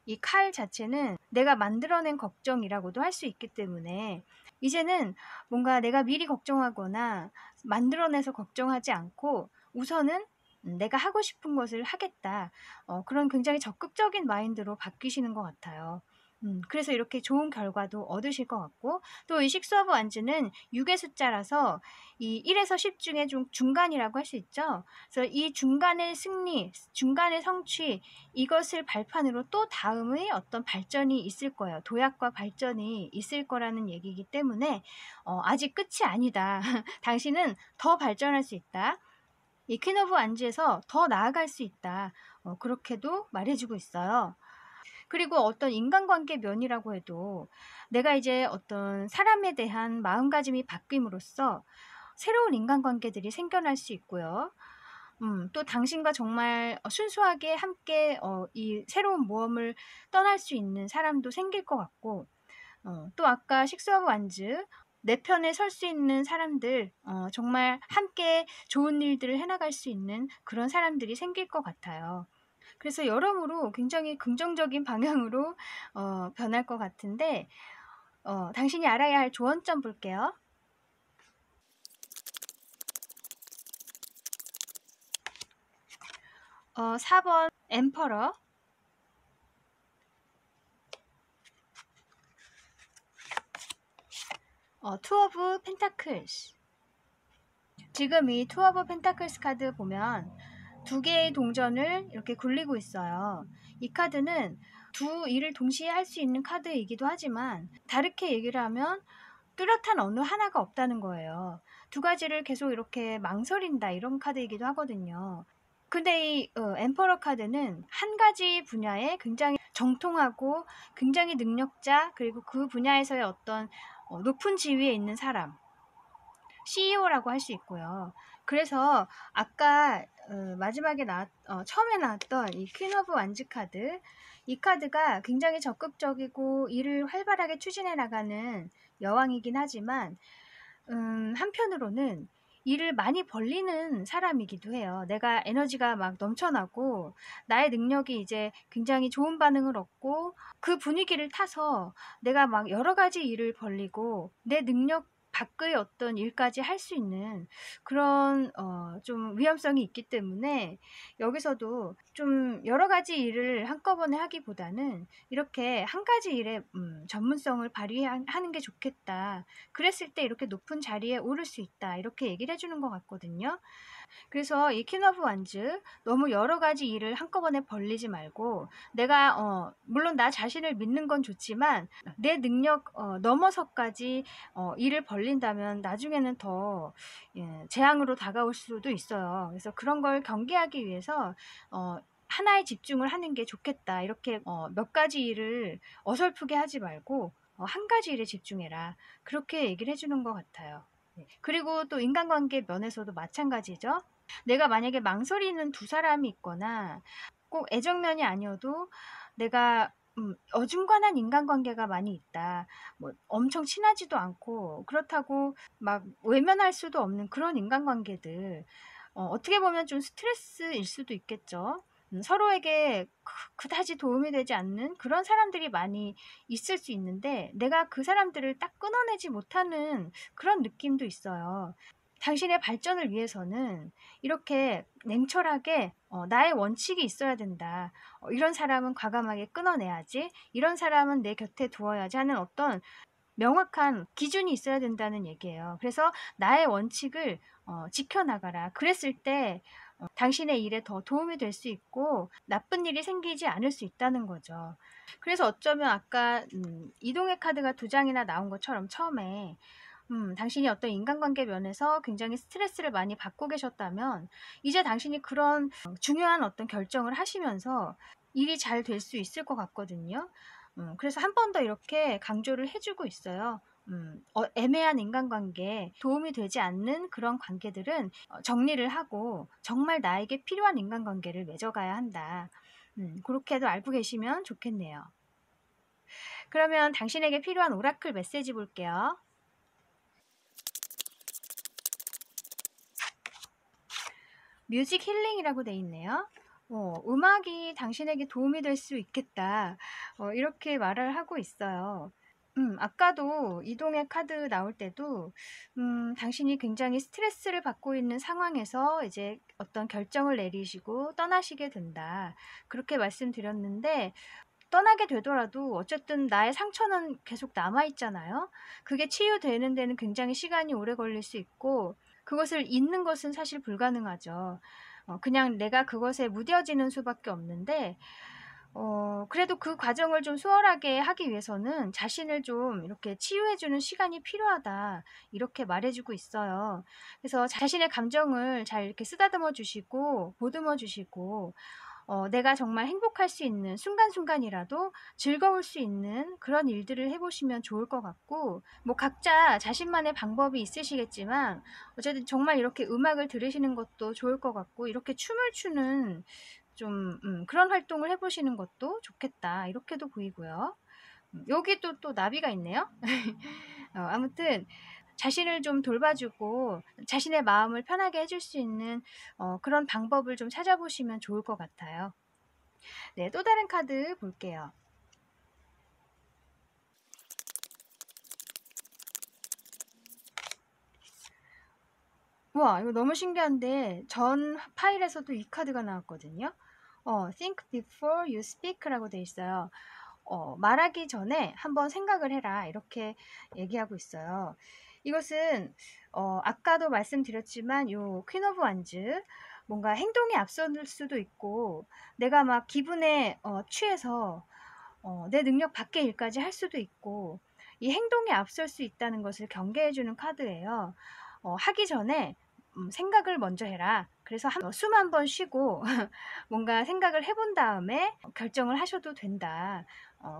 이 칼 자체는 내가 만들어낸 걱정이라고도 할 수 있기 때문에 이제는 뭔가 내가 미리 걱정하거나 만들어내서 걱정하지 않고 우선은 내가 하고 싶은 것을 하겠다. 그런 굉장히 적극적인 마인드로 바뀌시는 것 같아요. 그래서 이렇게 좋은 결과도 얻으실 것 같고, 또 이 식스 오브 완즈는 6의 숫자라서 이 1에서 10 중에 좀 중간이라고 할 수 있죠. 그래서 이 중간의 승리, 중간의 성취, 이것을 발판으로 또 다음의 어떤 발전이 있을 거예요. 도약과 발전이 있을 거라는 얘기이기 때문에 아직 끝이 아니다. 당신은 더 발전할 수 있다. 이 퀸 오브 완즈에서 더 나아갈 수 있다. 그렇게도 말해주고 있어요. 그리고 어떤 인간관계 면이라고 해도 내가 이제 어떤 사람에 대한 마음가짐이 바뀜으로써 새로운 인간관계들이 생겨날 수 있고요. 또 당신과 정말 순수하게 함께 이 새로운 모험을 떠날 수 있는 사람도 생길 것 같고, 또 아까 식스 오브 완즈, 내 편에 설 수 있는 사람들, 정말 함께 좋은 일들을 해나갈 수 있는 그런 사람들이 생길 것 같아요. 그래서 여러모로 굉장히 긍정적인 방향으로 변할 것 같은데, 당신이 알아야 할 조언점 볼게요. 4번 엠퍼러, 투 오브 펜타클스. 지금 이 투 오브 펜타클스 카드 보면 두 개의 동전을 이렇게 굴리고 있어요. 이 카드는 두 일을 동시에 할 수 있는 카드이기도 하지만 다르게 얘기를 하면 뚜렷한 어느 하나가 없다는 거예요. 두 가지를 계속 이렇게 망설인다, 이런 카드이기도 하거든요. 근데 이 엠퍼러 카드는 한 가지 분야에 굉장히 정통하고 굉장히 능력자, 그리고 그 분야에서의 어떤 높은 지위에 있는 사람, CEO라고 할 수 있고요. 그래서 아까 마지막에 처음에 나왔던 이 퀸 오브 완즈 카드, 이 카드가 굉장히 적극적이고 일을 활발하게 추진해 나가는 여왕이긴 하지만 한편으로는 일을 많이 벌리는 사람이기도 해요. 내가 에너지가 막 넘쳐나고 나의 능력이 이제 굉장히 좋은 반응을 얻고 그 분위기를 타서 내가 막 여러 가지 일을 벌리고 내 능력 밖의 어떤 일까지 할 수 있는 그런 좀 위험성이 있기 때문에 여기서도 좀 여러 가지 일을 한꺼번에 하기보다는 이렇게 한 가지 일에 전문성을 발휘하는 게 좋겠다. 그랬을 때 이렇게 높은 자리에 오를 수 있다. 이렇게 얘기를 해주는 것 같거든요. 그래서 이 퀸 오브 완즈 너무 여러 가지 일을 한꺼번에 벌리지 말고 내가 물론 나 자신을 믿는 건 좋지만 내 능력 넘어서까지 일을 벌린다면 나중에는 더 재앙으로 다가올 수도 있어요. 그래서 그런 걸 경계하기 위해서 하나에 집중을 하는 게 좋겠다. 이렇게 몇 가지 일을 어설프게 하지 말고 한 가지 일에 집중해라. 그렇게 얘기를 해주는 것 같아요. 그리고 또 인간관계 면에서도 마찬가지죠. 내가 만약에 망설이는 두 사람이 있거나 꼭 애정면이 아니어도 내가 어중간한 인간관계가 많이 있다. 뭐 엄청 친하지도 않고 그렇다고 막 외면할 수도 없는 그런 인간관계들. 어떻게 보면 좀 스트레스일 수도 있겠죠. 서로에게 그다지 도움이 되지 않는 그런 사람들이 많이 있을 수 있는데 내가 그 사람들을 딱 끊어내지 못하는 그런 느낌도 있어요. 당신의 발전을 위해서는 이렇게 냉철하게 나의 원칙이 있어야 된다. 이런 사람은 과감하게 끊어내야지. 이런 사람은 내 곁에 두어야지 하는 어떤 명확한 기준이 있어야 된다는 얘기예요. 그래서 나의 원칙을 지켜나가라. 그랬을 때 당신의 일에 더 도움이 될 수 있고 나쁜 일이 생기지 않을 수 있다는 거죠. 그래서 어쩌면 아까 이동의 카드가 두 장이나 나온 것처럼 처음에 당신이 어떤 인간관계 면에서 굉장히 스트레스를 많이 받고 계셨다면 이제 당신이 그런 중요한 어떤 결정을 하시면서 일이 잘 될 수 있을 것 같거든요. 그래서 한 번 더 이렇게 강조를 해주고 있어요. 애매한 인간관계, 도움이 되지 않는 그런 관계들은 정리를 하고 정말 나에게 필요한 인간관계를 맺어가야 한다. 그렇게도 알고 계시면 좋겠네요. 그러면 당신에게 필요한 오라클 메시지 볼게요. 뮤직 힐링이라고 돼 있네요. 음악이 당신에게 도움이 될 수 있겠다. 이렇게 말을 하고 있어요. 아까도 이동의 카드 나올 때도, 당신이 굉장히 스트레스를 받고 있는 상황에서 이제 어떤 결정을 내리시고 떠나시게 된다. 그렇게 말씀드렸는데, 떠나게 되더라도 어쨌든 나의 상처는 계속 남아있잖아요. 그게 치유되는 데는 굉장히 시간이 오래 걸릴 수 있고, 그것을 잊는 것은 사실 불가능하죠. 그냥 내가 그것에 무뎌지는 수밖에 없는데, 그래도 그 과정을 좀 수월하게 하기 위해서는 자신을 좀 이렇게 치유해주는 시간이 필요하다. 이렇게 말해주고 있어요. 그래서 자신의 감정을 잘 이렇게 쓰다듬어 주시고, 보듬어 주시고, 내가 정말 행복할 수 있는 순간순간이라도 즐거울 수 있는 그런 일들을 해보시면 좋을 것 같고, 뭐 각자 자신만의 방법이 있으시겠지만, 어쨌든 정말 이렇게 음악을 들으시는 것도 좋을 것 같고, 이렇게 춤을 추는 좀 그런 활동을 해보시는 것도 좋겠다. 이렇게도 보이고요. 여기도 또 나비가 있네요. 아무튼 자신을 좀 돌봐주고 자신의 마음을 편하게 해줄 수 있는 그런 방법을 좀 찾아보시면 좋을 것 같아요. 네, 또 다른 카드 볼게요. 와, 이거 너무 신기한데 전 파일에서도 이 카드가 나왔거든요. Think before you speak라고 돼 있어요. 말하기 전에 한번 생각을 해라. 이렇게 얘기하고 있어요. 이것은 아까도 말씀드렸지만 요 퀸 오브 완즈 뭔가 행동이 앞설 수도 있고 내가 막 기분에 취해서 내 능력 밖의 일까지 할 수도 있고 이 행동이 앞설 수 있다는 것을 경계해주는 카드예요. 하기 전에 생각을 먼저 해라. 그래서 숨 한 번 쉬고 뭔가 생각을 해본 다음에 결정을 하셔도 된다.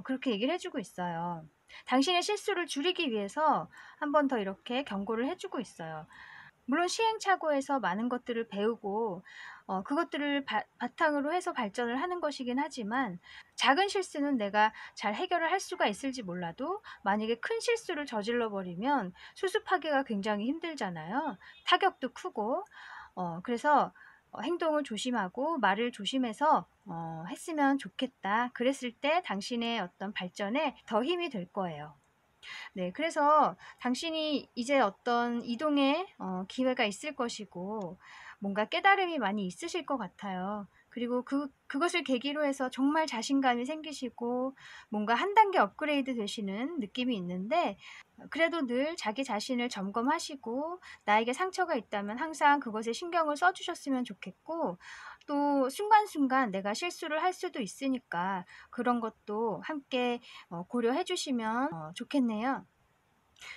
그렇게 얘기를 해주고 있어요. 당신의 실수를 줄이기 위해서 한 번 더 이렇게 경고를 해주고 있어요. 물론 시행착오에서 많은 것들을 배우고 그것들을 바탕으로 해서 발전을 하는 것이긴 하지만 작은 실수는 내가 잘 해결을 할 수가 있을지 몰라도 만약에 큰 실수를 저질러 버리면 수습하기가 굉장히 힘들잖아요. 타격도 크고 그래서 행동을 조심하고 말을 조심해서 했으면 좋겠다. 그랬을 때 당신의 어떤 발전에 더 힘이 될 거예요. 네, 그래서 당신이 이제 어떤 이동의 기회가 있을 것이고 뭔가 깨달음이 많이 있으실 것 같아요. 그리고 그것을 계기로 해서 정말 자신감이 생기시고 뭔가 한 단계 업그레이드 되시는 느낌이 있는데 그래도 늘 자기 자신을 점검하시고 나에게 상처가 있다면 항상 그것에 신경을 써주셨으면 좋겠고 또 순간순간 내가 실수를 할 수도 있으니까 그런 것도 함께 고려해 주시면 좋겠네요.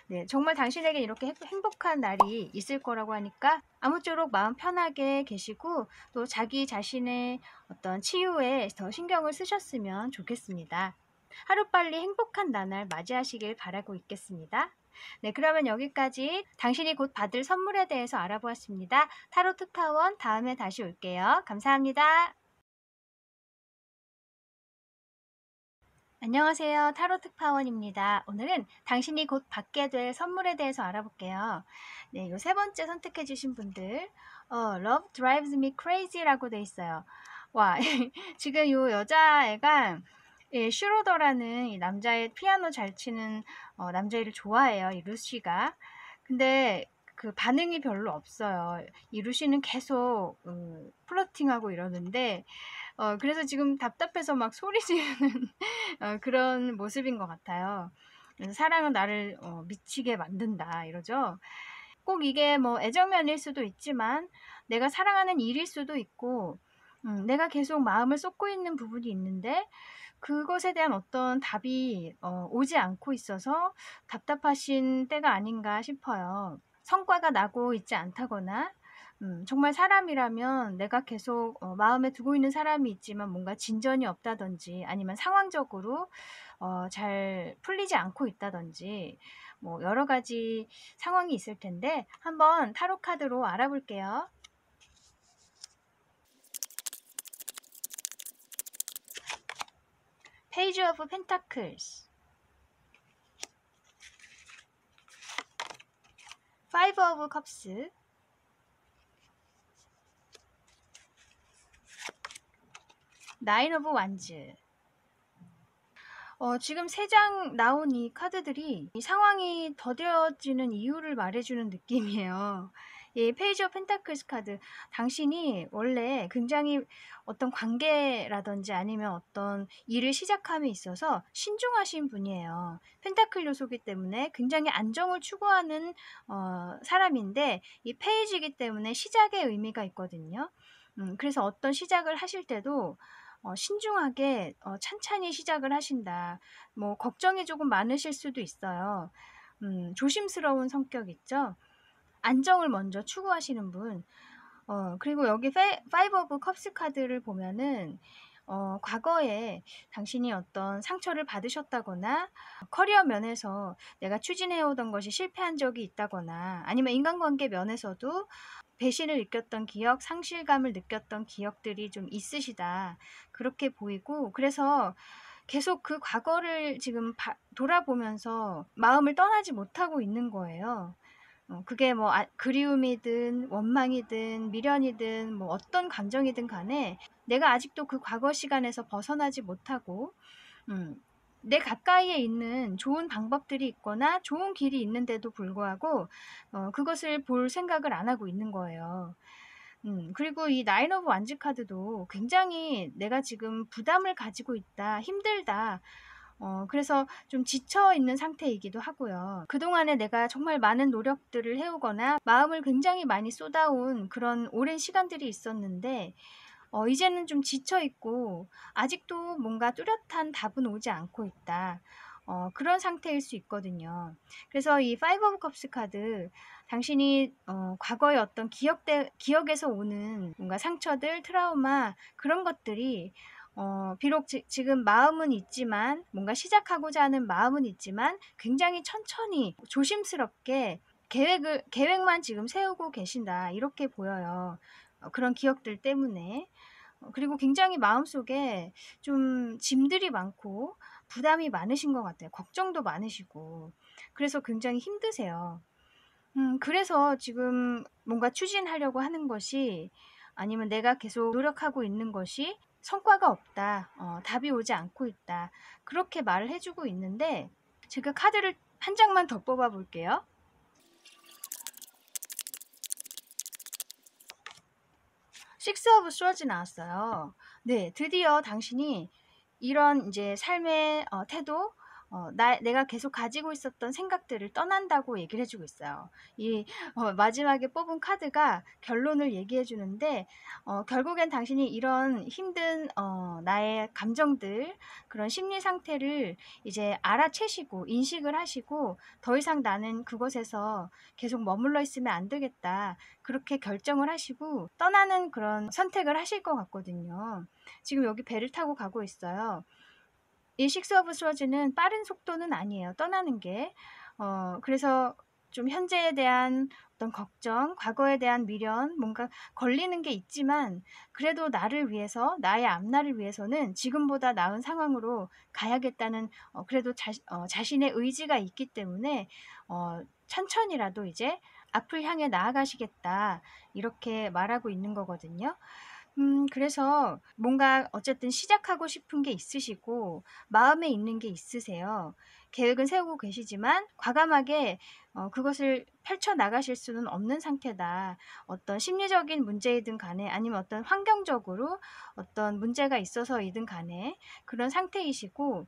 네, 정말 당신에게 이렇게 행복한 날이 있을 거라고 하니까 아무쪼록 마음 편하게 계시고 또 자기 자신의 어떤 치유에 더 신경을 쓰셨으면 좋겠습니다. 하루빨리 행복한 나날 맞이하시길 바라고 있겠습니다. 네, 그러면 여기까지 당신이 곧 받을 선물에 대해서 알아보았습니다. 타로 특파원 다음에 다시 올게요. 감사합니다. 안녕하세요. 타로 특파원입니다. 오늘은 당신이 곧 받게 될 선물에 대해서 알아볼게요. 네, 요 세 번째 선택해 주신 분들, Love Drives Me Crazy라고 돼 있어요. 와, 지금 요 여자애가 슈로더라는 이 남자의 피아노 잘 치는 남자애를 좋아해요. 이 루시가. 근데 그 반응이 별로 없어요. 이 루시는 계속 플러팅하고 이러는데 그래서 지금 답답해서 막 소리 지르는 그런 모습인 것 같아요. 그래서 사랑은 나를 미치게 만든다 이러죠. 꼭 이게 뭐 애정면일 수도 있지만 내가 사랑하는 일일 수도 있고 내가 계속 마음을 쏟고 있는 부분이 있는데 그것에 대한 어떤 답이 오지 않고 있어서 답답하신 때가 아닌가 싶어요. 성과가 나고 있지 않다거나 정말 사람이라면 내가 계속 마음에 두고 있는 사람이 있지만 뭔가 진전이 없다든지 아니면 상황적으로 잘 풀리지 않고 있다든지 뭐 여러 가지 상황이 있을 텐데 한번 타로 카드로 알아볼게요. 페이지 오브 펜타클스, 파이브 오브 컵스, 나인 오브 완즈. 지금 세 장 나온 이 카드들이 이 상황이 더뎌지는 이유를 말해주는 느낌이에요. 이 페이지 오브 펜타클스 카드, 당신이 원래 굉장히 어떤 관계라든지 아니면 어떤 일을 시작함에 있어서 신중하신 분이에요. 펜타클 요소기 때문에 굉장히 안정을 추구하는 사람인데 이 페이지이기 때문에 시작의 의미가 있거든요. 그래서 어떤 시작을 하실 때도 신중하게 찬찬히 시작을 하신다. 뭐 걱정이 조금 많으실 수도 있어요. 조심스러운 성격 있죠. 안정을 먼저 추구하시는 분. 그리고 여기 파이브 오브 컵스 카드를 보면은 과거에 당신이 어떤 상처를 받으셨다거나 커리어 면에서 내가 추진해오던 것이 실패한 적이 있다거나 아니면 인간관계 면에서도 배신을 느꼈던 기억, 상실감을 느꼈던 기억들이 좀 있으시다. 그렇게 보이고 그래서 계속 그 과거를 지금 돌아보면서 마음을 떠나지 못하고 있는 거예요. 그게 뭐 그리움이든 원망이든 미련이든 뭐 어떤 감정이든 간에 내가 아직도 그 과거 시간에서 벗어나지 못하고 음, 내 가까이에 있는 좋은 방법들이 있거나 좋은 길이 있는데도 불구하고 그것을 볼 생각을 안 하고 있는 거예요. 그리고 이 나인 오브 완즈 카드도 굉장히 내가 지금 부담을 가지고 있다, 힘들다. 그래서 좀 지쳐 있는 상태이기도 하고요. 그동안에 내가 정말 많은 노력들을 해오거나 마음을 굉장히 많이 쏟아온 그런 오랜 시간들이 있었는데 이제는 좀 지쳐 있고 아직도 뭔가 뚜렷한 답은 오지 않고 있다. 그런 상태일 수 있거든요. 그래서 이 파이브 오브 컵스 카드, 당신이 과거의 어떤 기억에서 오는 뭔가 상처들, 트라우마 그런 것들이 비록 지금 마음은 있지만 뭔가 시작하고자 하는 마음은 있지만 굉장히 천천히 조심스럽게 계획만 지금 세우고 계신다. 이렇게 보여요. 그런 기억들 때문에. 그리고 굉장히 마음속에 좀 짐들이 많고 부담이 많으신 것 같아요. 걱정도 많으시고. 그래서 굉장히 힘드세요. 그래서 지금 뭔가 추진하려고 하는 것이 아니면 내가 계속 노력하고 있는 것이 성과가 없다. 답이 오지 않고 있다. 그렇게 말을 해주고 있는데 제가 카드를 한 장만 더 뽑아 볼게요. 식스 오브 스워즈 나왔어요. 네, 드디어 당신이 이런 이제 삶의 태도, 내가 계속 가지고 있었던 생각들을 떠난다고 얘기를 해주고 있어요. 이 마지막에 뽑은 카드가 결론을 얘기해 주는데 결국엔 당신이 이런 힘든 나의 감정들, 그런 심리 상태를 이제 알아채시고 인식을 하시고 더 이상 나는 그곳에서 계속 머물러 있으면 안 되겠다. 그렇게 결정을 하시고 떠나는 그런 선택을 하실 것 같거든요. 지금 여기 배를 타고 가고 있어요. 이 식스 오브 스워즈는 빠른 속도는 아니에요. 떠나는 게. 그래서 좀 현재에 대한 어떤 걱정, 과거에 대한 미련, 뭔가 걸리는 게 있지만 그래도 나를 위해서, 나의 앞날을 위해서는 지금보다 나은 상황으로 가야겠다는 그래도 자신의 의지가 있기 때문에 천천히라도 이제 앞을 향해 나아가시겠다. 이렇게 말하고 있는 거거든요. 그래서 뭔가 어쨌든 시작하고 싶은 게 있으시고 마음에 있는 게 있으세요. 계획은 세우고 계시지만 과감하게 그것을 펼쳐 나가실 수는 없는 상태다. 어떤 심리적인 문제이든 간에 아니면 어떤 환경적으로 어떤 문제가 있어서이든 간에 그런 상태이시고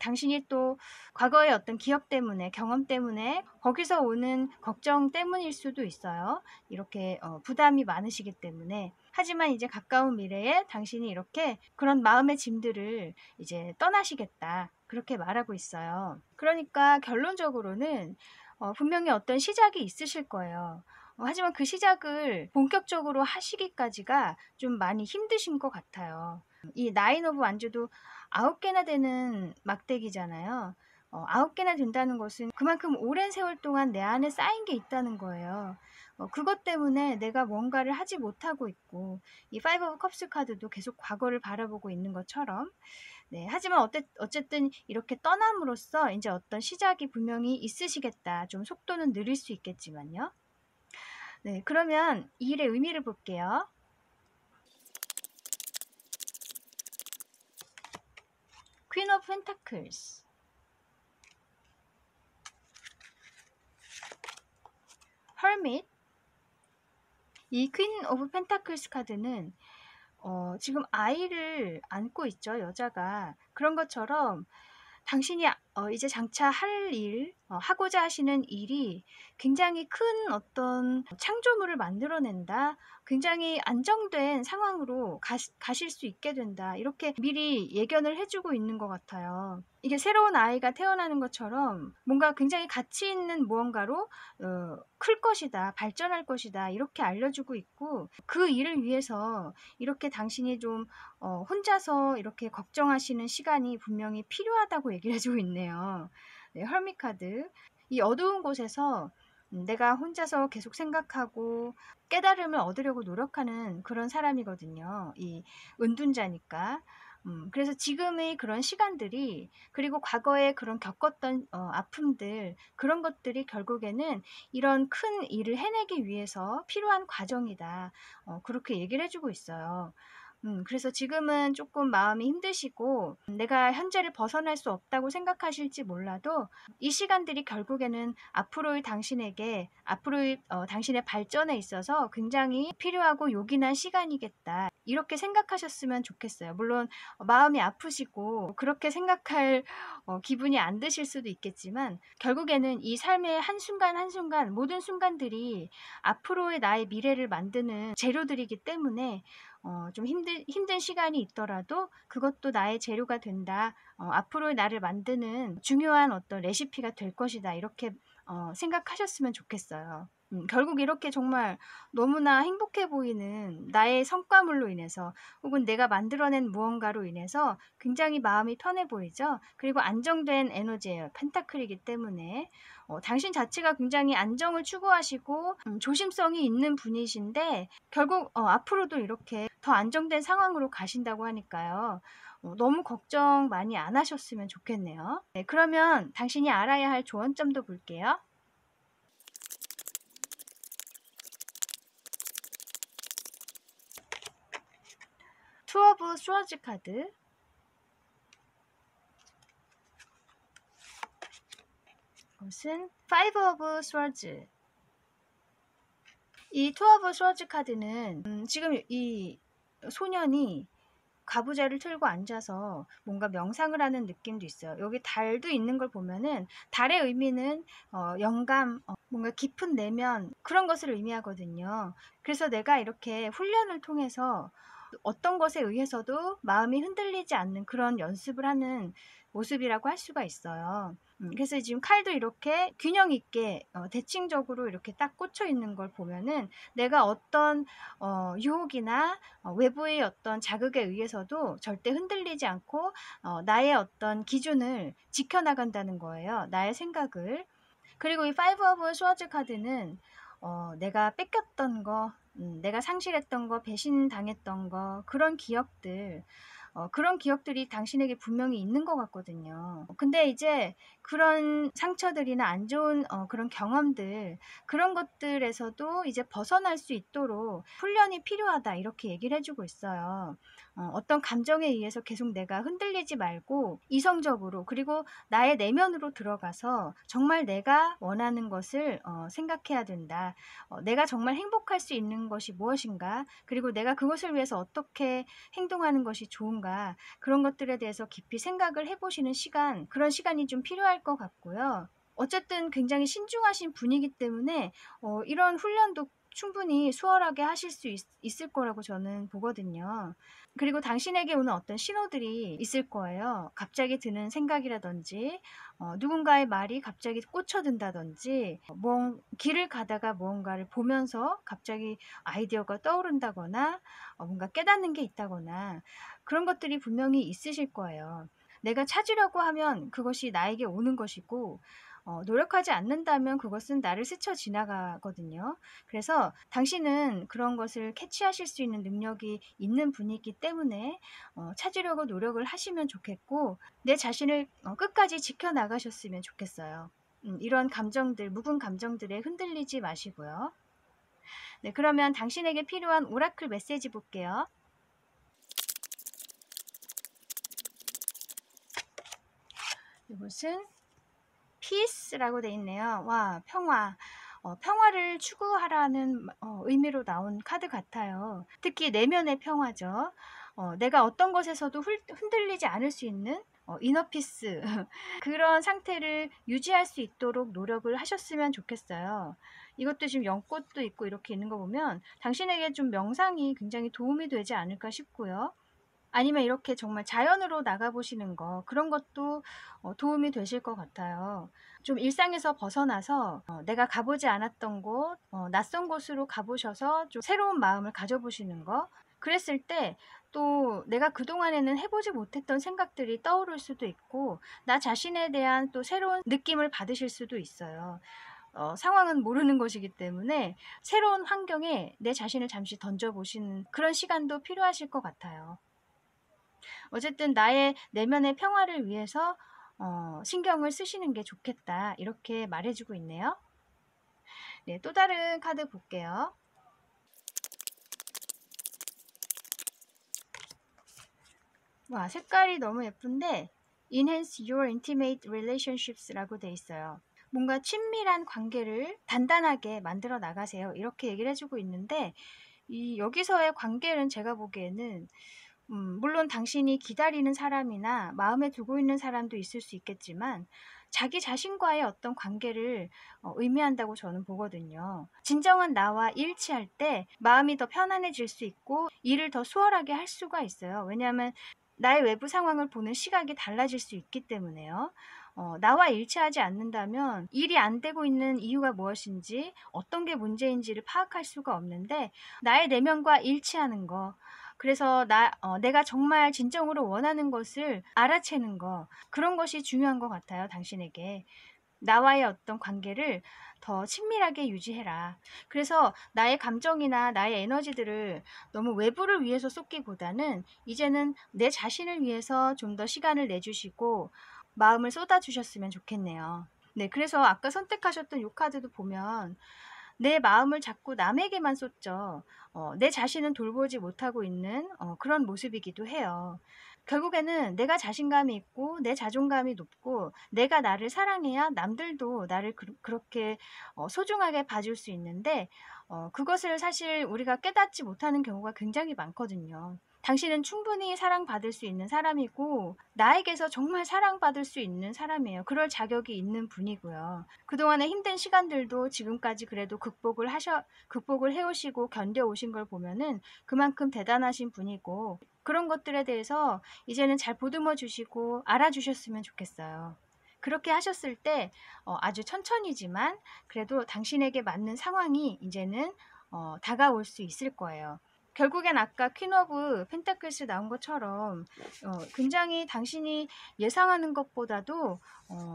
당신이 또 과거의 어떤 기억 때문에 경험 때문에 거기서 오는 걱정 때문일 수도 있어요. 이렇게 부담이 많으시기 때문에. 하지만 이제 가까운 미래에 당신이 이렇게 그런 마음의 짐들을 이제 떠나시겠다. 그렇게 말하고 있어요. 그러니까 결론적으로는 분명히 어떤 시작이 있으실 거예요. 하지만 그 시작을 본격적으로 하시기까지가 좀 많이 힘드신 것 같아요. 이 나인 오브 완주도 9개나 되는 막대기잖아요. 9개나 된다는 것은 그만큼 오랜 세월 동안 내 안에 쌓인 게 있다는 거예요. 그것 때문에 내가 뭔가를 하지 못하고 있고 이 파이브 오브 컵스 카드도 계속 과거를 바라보고 있는 것처럼 네, 하지만 어쨌든 이렇게 떠남으로써 이제 어떤 시작이 분명히 있으시겠다. 좀 속도는 느릴 수 있겠지만요. 네, 그러면 이 일의 의미를 볼게요. 퀸 오브 펜타클스, 허밋. 이 퀸 오브 펜타클스 카드는 지금 아이를 안고 있죠, 여자가. 그런 것처럼 당신이 이제 장차 할 일, 하고자 하시는 일이 굉장히 큰 어떤 창조물을 만들어낸다. 굉장히 안정된 상황으로 가실 수 있게 된다. 이렇게 미리 예견을 해주고 있는 것 같아요. 이게 새로운 아이가 태어나는 것처럼 뭔가 굉장히 가치 있는 무언가로 클 것이다, 발전할 것이다, 이렇게 알려주고 있고 그 일을 위해서 이렇게 당신이 좀 혼자서 이렇게 걱정하시는 시간이 분명히 필요하다고 얘기를 해주고 있네요. 네, 헐밋 카드. 이 어두운 곳에서 내가 혼자서 계속 생각하고 깨달음을 얻으려고 노력하는 그런 사람이거든요. 이 은둔자니까. 그래서 지금의 그런 시간들이 그리고 과거에 그런 겪었던 아픔들 그런 것들이 결국에는 이런 큰 일을 해내기 위해서 필요한 과정이다. 그렇게 얘기를 해주고 있어요. 그래서 지금은 조금 마음이 힘드시고 내가 현재를 벗어날 수 없다고 생각하실지 몰라도 이 시간들이 결국에는 앞으로의 당신에게 앞으로의 당신의 발전에 있어서 굉장히 필요하고 요긴한 시간이겠다. 이렇게 생각하셨으면 좋겠어요. 물론 마음이 아프시고 그렇게 생각할 기분이 안 드실 수도 있겠지만 결국에는 이 삶의 한순간 한순간 모든 순간들이 앞으로의 나의 미래를 만드는 재료들이기 때문에 좀 힘든 시간이 있더라도 그것도 나의 재료가 된다. 앞으로의 나를 만드는 중요한 어떤 레시피가 될 것이다. 이렇게 생각하셨으면 좋겠어요. 결국 이렇게 정말 너무나 행복해 보이는 나의 성과물로 인해서 혹은 내가 만들어낸 무언가로 인해서 굉장히 마음이 편해 보이죠. 그리고 안정된 에너지예요. 펜타클이기 때문에. 당신 자체가 굉장히 안정을 추구하시고 조심성이 있는 분이신데 결국 앞으로도 이렇게 더 안정된 상황으로 가신다고 하니까요. 너무 걱정 많이 안 하셨으면 좋겠네요. 네, 그러면 당신이 알아야 할 조언점도 볼게요. 투 오브 스워즈 카드, 이것은 파이브 오브 스워즈. 이 투 오브 스워즈 카드는 지금 이 소년이 가부좌를 틀고 앉아서 뭔가 명상을 하는 느낌도 있어요. 여기 달도 있는 걸 보면은 달의 의미는 영감, 뭔가 깊은 내면 그런 것을 의미하거든요. 그래서 내가 이렇게 훈련을 통해서 어떤 것에 의해서도 마음이 흔들리지 않는 그런 연습을 하는 모습이라고 할 수가 있어요. 그래서 지금 칼도 이렇게 균형 있게 대칭적으로 이렇게 딱 꽂혀 있는 걸 보면은 내가 어떤 유혹이나 외부의 어떤 자극에 의해서도 절대 흔들리지 않고 나의 어떤 기준을 지켜나간다는 거예요. 나의 생각을. 그리고 이 파이브 오브 스워즈 카드는 내가 뺏겼던 거, 내가 상실했던 거, 배신당했던 거, 그런 기억들이 당신에게 분명히 있는 것 같거든요. 근데 이제 그런 상처들이나 안 좋은 그런 경험들, 그런 것들에서도 이제 벗어날 수 있도록 훈련이 필요하다, 이렇게 얘기를 해주고 있어요. 어떤 감정에 의해서 계속 내가 흔들리지 말고 이성적으로, 그리고 나의 내면으로 들어가서 정말 내가 원하는 것을 생각해야 된다. 내가 정말 행복할 수 있는 것이 무엇인가, 그리고 내가 그것을 위해서 어떻게 행동하는 것이 좋은가, 그런 것들에 대해서 깊이 생각을 해보시는 시간, 그런 시간이 좀 필요할 것 같고요. 어쨌든 굉장히 신중하신 분이기 때문에 이런 훈련도 충분히 수월하게 하실 수 있을 거라고 저는 보거든요. 그리고 당신에게 오는 어떤 신호들이 있을 거예요. 갑자기 드는 생각이라든지 누군가의 말이 갑자기 꽂혀든다든지 길을 가다가 무언가를 보면서 갑자기 아이디어가 떠오른다거나 뭔가 깨닫는 게 있다거나 그런 것들이 분명히 있으실 거예요. 내가 찾으려고 하면 그것이 나에게 오는 것이고 노력하지 않는다면 그것은 나를 스쳐 지나가거든요. 그래서 당신은 그런 것을 캐치하실 수 있는 능력이 있는 분이기 때문에 찾으려고 노력을 하시면 좋겠고 내 자신을 끝까지 지켜나가셨으면 좋겠어요. 이런 감정들, 묵은 감정들에 흔들리지 마시고요. 네, 그러면 당신에게 필요한 오라클 메시지 볼게요. 이것은 peace라고 돼 있네요. 와, 평화. 평화를 추구하라는 의미로 나온 카드 같아요. 특히 내면의 평화죠. 내가 어떤 것에서도 흔들리지 않을 수 있는 이너피스 그런 상태를 유지할 수 있도록 노력을 하셨으면 좋겠어요. 이것도 지금 연꽃도 있고 이렇게 있는 거 보면 당신에게 좀 명상이 굉장히 도움이 되지 않을까 싶고요. 아니면 이렇게 정말 자연으로 나가보시는 거, 그런 것도 도움이 되실 것 같아요. 좀 일상에서 벗어나서 내가 가보지 않았던 곳, 낯선 곳으로 가보셔서 좀 새로운 마음을 가져보시는 거. 그랬을 때 또 내가 그동안에는 해보지 못했던 생각들이 떠오를 수도 있고 나 자신에 대한 또 새로운 느낌을 받으실 수도 있어요. 상황은 모르는 것이기 때문에 새로운 환경에 내 자신을 잠시 던져보시는 그런 시간도 필요하실 것 같아요. 어쨌든 나의 내면의 평화를 위해서 신경을 쓰시는 게 좋겠다, 이렇게 말해주고 있네요. 네, 또 다른 카드 볼게요. 와, 색깔이 너무 예쁜데 Enhance your intimate relationships라고 돼 있어요. 뭔가 친밀한 관계를 단단하게 만들어 나가세요, 이렇게 얘기를 해주고 있는데 여기서의 관계는 제가 보기에는 물론 당신이 기다리는 사람이나 마음에 두고 있는 사람도 있을 수 있겠지만 자기 자신과의 어떤 관계를 의미한다고 저는 보거든요. 진정한 나와 일치할 때 마음이 더 편안해질 수 있고 일을 더 수월하게 할 수가 있어요. 왜냐하면 나의 외부 상황을 보는 시각이 달라질 수 있기 때문에요. 나와 일치하지 않는다면 일이 안 되고 있는 이유가 무엇인지 어떤 게 문제인지를 파악할 수가 없는데 나의 내면과 일치하는 거 그래서 내가 정말 진정으로 원하는 것을 알아채는 거 그런 것이 중요한 것 같아요. 당신에게. 나와의 어떤 관계를 더 친밀하게 유지해라. 그래서 나의 감정이나 나의 에너지들을 너무 외부를 위해서 쏟기보다는 이제는 내 자신을 위해서 좀 더 시간을 내주시고 마음을 쏟아주셨으면 좋겠네요. 네, 그래서 아까 선택하셨던 요 카드도 보면 내 마음을 자꾸 남에게만 쏟죠. 내 자신은 돌보지 못하고 있는 그런 모습이기도 해요. 결국에는 내가 자신감이 있고 내 자존감이 높고 내가 나를 사랑해야 남들도 나를 그렇게 소중하게 봐줄 수 있는데 그것을 사실 우리가 깨닫지 못하는 경우가 굉장히 많거든요. 당신은 충분히 사랑받을 수 있는 사람이고 나에게서 정말 사랑받을 수 있는 사람이에요. 그럴 자격이 있는 분이고요. 그동안의 힘든 시간들도 지금까지 그래도 극복을 해오시고 견뎌오신 걸 보면은 그만큼 대단하신 분이고 그런 것들에 대해서 이제는 잘 보듬어 주시고 알아주셨으면 좋겠어요. 그렇게 하셨을 때 아주 천천히지만 그래도 당신에게 맞는 상황이 이제는 다가올 수 있을 거예요. 결국엔 아까 퀸 오브 펜타클스 나온 것처럼 굉장히 당신이 예상하는 것보다도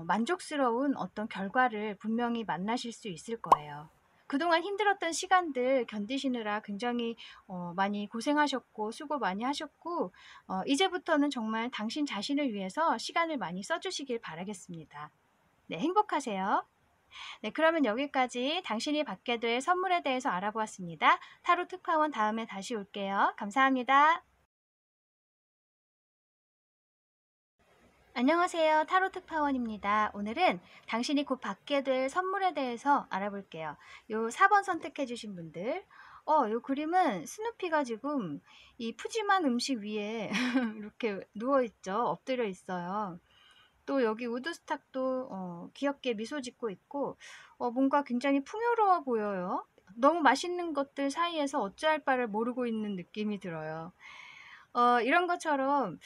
만족스러운 어떤 결과를 분명히 만나실 수 있을 거예요. 그동안 힘들었던 시간들 견디시느라 굉장히 많이 고생하셨고 수고 많이 하셨고 이제부터는 정말 당신 자신을 위해서 시간을 많이 써주시길 바라겠습니다. 네, 행복하세요. 네, 그러면 여기까지 당신이 받게 될 선물에 대해서 알아보았습니다. 타로 특파원 다음에 다시 올게요. 감사합니다. 안녕하세요. 타로 특파원입니다. 오늘은 당신이 곧 받게 될 선물에 대해서 알아볼게요. 요 4번 선택해 주신 분들 요 그림은 스누피가 지금 이 푸짐한 음식 위에 이렇게 누워있죠. 엎드려 있어요. 또 여기 우드스탁도 귀엽게 미소 짓고 있고 뭔가 굉장히 풍요로워 보여요. 너무 맛있는 것들 사이에서 어찌할 바를 모르고 있는 느낌이 들어요. 이런 것처럼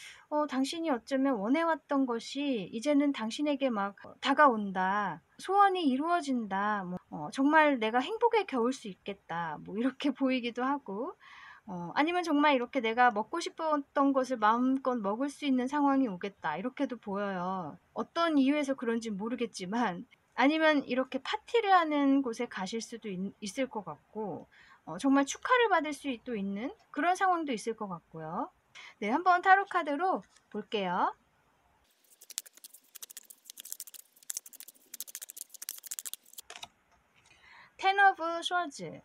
당신이 어쩌면 원해왔던 것이 이제는 당신에게 막 다가온다. 소원이 이루어진다. 뭐, 정말 내가 행복에 겨울 수 있겠다. 뭐 이렇게 보이기도 하고 아니면 정말 이렇게 내가 먹고 싶었던 것을 마음껏 먹을 수 있는 상황이 오겠다. 이렇게도 보여요. 어떤 이유에서 그런지 모르겠지만 아니면 이렇게 파티를 하는 곳에 가실 수도 있을 것 같고 정말 축하를 받을 수도 있는 그런 상황도 있을 것 같고요. 네, 한번 타로 카드로 볼게요. 텐 오브 스워즈,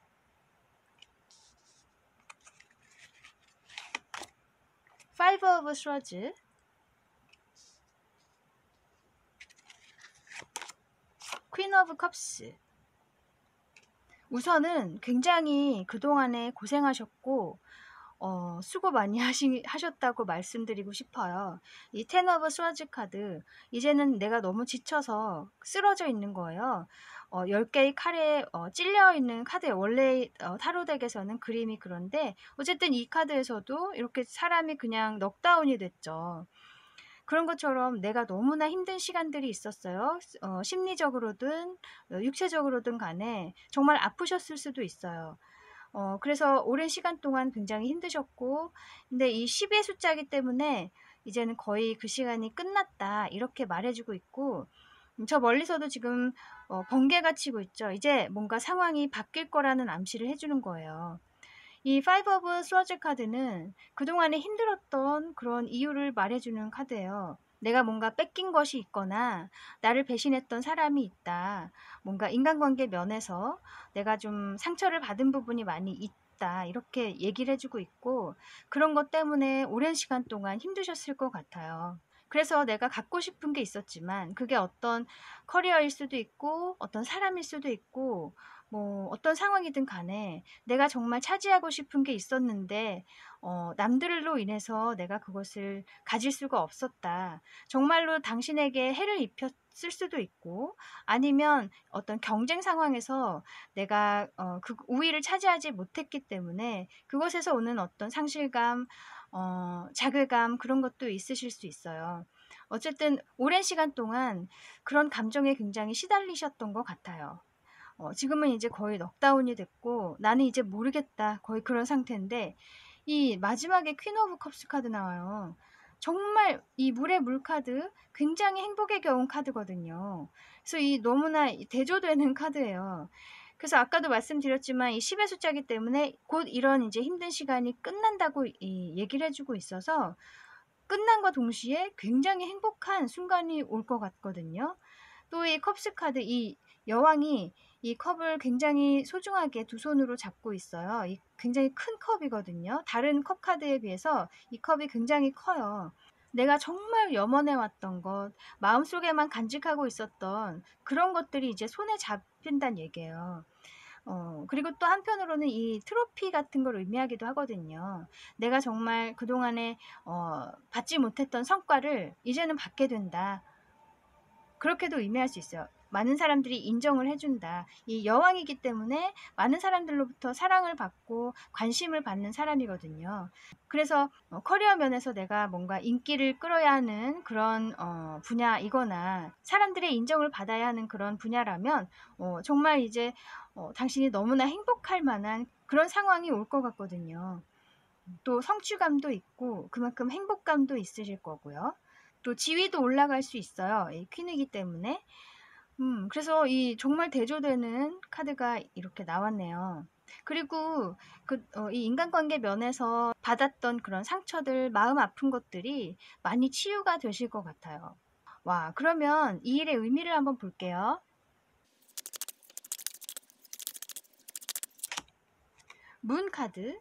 파이브 오브 스워즈, 퀸 오브 컵스. 우선은 굉장히 그동안에 고생하셨고 수고 많이 하셨다고 말씀드리고 싶어요. 이 텐 오브 스워즈 카드 이제는 내가 너무 지쳐서 쓰러져 있는 거예요. 10개의 칼에 찔려 있는 카드예요. 원래 타로 덱에서는 그림이 그런데 어쨌든 이 카드에서도 이렇게 사람이 그냥 넉다운이 됐죠. 그런 것처럼 내가 너무나 힘든 시간들이 있었어요. 심리적으로든 육체적으로든 간에 정말 아프셨을 수도 있어요. 그래서 오랜 시간 동안 굉장히 힘드셨고 근데 이 10의 숫자이기 때문에 이제는 거의 그 시간이 끝났다 이렇게 말해주고 있고 저 멀리서도 지금 번개가 치고 있죠. 이제 뭔가 상황이 바뀔 거라는 암시를 해주는 거예요. 이 파이브 오브 스워즈 카드는 그동안에 힘들었던 그런 이유를 말해주는 카드예요. 내가 뭔가 뺏긴 것이 있거나 나를 배신했던 사람이 있다. 뭔가 인간관계 면에서 내가 좀 상처를 받은 부분이 많이 있다. 이렇게 얘기를 해주고 있고 그런 것 때문에 오랜 시간 동안 힘드셨을 것 같아요. 그래서 내가 갖고 싶은 게 있었지만 그게 어떤 커리어일 수도 있고 어떤 사람일 수도 있고 뭐 어떤 상황이든 간에 내가 정말 차지하고 싶은 게 있었는데 남들로 인해서 내가 그것을 가질 수가 없었다. 정말로 당신에게 해를 입혔을 수도 있고 아니면 어떤 경쟁 상황에서 내가 그 우위를 차지하지 못했기 때문에 그것에서 오는 어떤 상실감, 자괴감 그런 것도 있으실 수 있어요. 어쨌든 오랜 시간 동안 그런 감정에 굉장히 시달리셨던 것 같아요. 지금은 이제 거의 넉다운이 됐고 나는 이제 모르겠다 거의 그런 상태인데 이 마지막에 퀸 오브 컵스 카드 나와요. 정말 이 물의 물 카드 굉장히 행복에 겨운 카드거든요. 그래서 이 너무나 대조되는 카드예요. 그래서 아까도 말씀드렸지만 이 10의 숫자기 때문에 곧 이런 이제 힘든 시간이 끝난다고 얘기를 해주고 있어서 끝난과 동시에 굉장히 행복한 순간이 올 것 같거든요. 또 이 컵스 카드 이 여왕이 이 컵을 굉장히 소중하게 두 손으로 잡고 있어요. 이 굉장히 큰 컵이거든요. 다른 컵 카드에 비해서 이 컵이 굉장히 커요. 내가 정말 염원해 왔던 것, 마음속에만 간직하고 있었던 그런 것들이 이제 손에 잡힌다는 얘기예요. 그리고 또 한편으로는 이 트로피 같은 걸 의미하기도 하거든요. 내가 정말 그동안에 받지 못했던 성과를 이제는 받게 된다. 그렇게도 의미할 수 있어요. 많은 사람들이 인정을 해준다. 이 여왕이기 때문에 많은 사람들로부터 사랑을 받고 관심을 받는 사람이거든요. 그래서 커리어 면에서 내가 뭔가 인기를 끌어야 하는 그런 분야이거나 사람들의 인정을 받아야 하는 그런 분야라면 정말 이제 당신이 너무나 행복할 만한 그런 상황이 올 것 같거든요. 또 성취감도 있고 그만큼 행복감도 있으실 거고요. 또 지위도 올라갈 수 있어요. 이 퀸이기 때문에. 그래서 이 정말 대조되는 카드가 이렇게 나왔네요. 그리고 이 인간관계 면에서 받았던 그런 상처들, 마음 아픈 것들이 많이 치유가 되실 것 같아요. 와, 그러면 이 일의 의미를 한번 볼게요. 문 카드,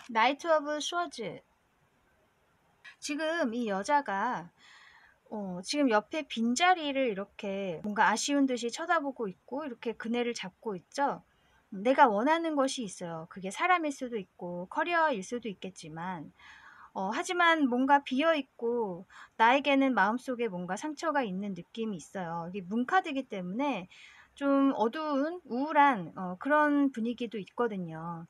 나이트 오브 스워즈. 지금 이 여자가 지금 옆에 빈자리를 이렇게 뭔가 아쉬운 듯이 쳐다보고 있고 이렇게 그네를 잡고 있죠. 내가 원하는 것이 있어요. 그게 사람일 수도 있고 커리어일 수도 있겠지만 하지만 뭔가 비어 있고 나에게는 마음속에 뭔가 상처가 있는 느낌이 있어요. 이게 문카드이기 때문에 좀 어두운 우울한 그런 분위기도 있거든요.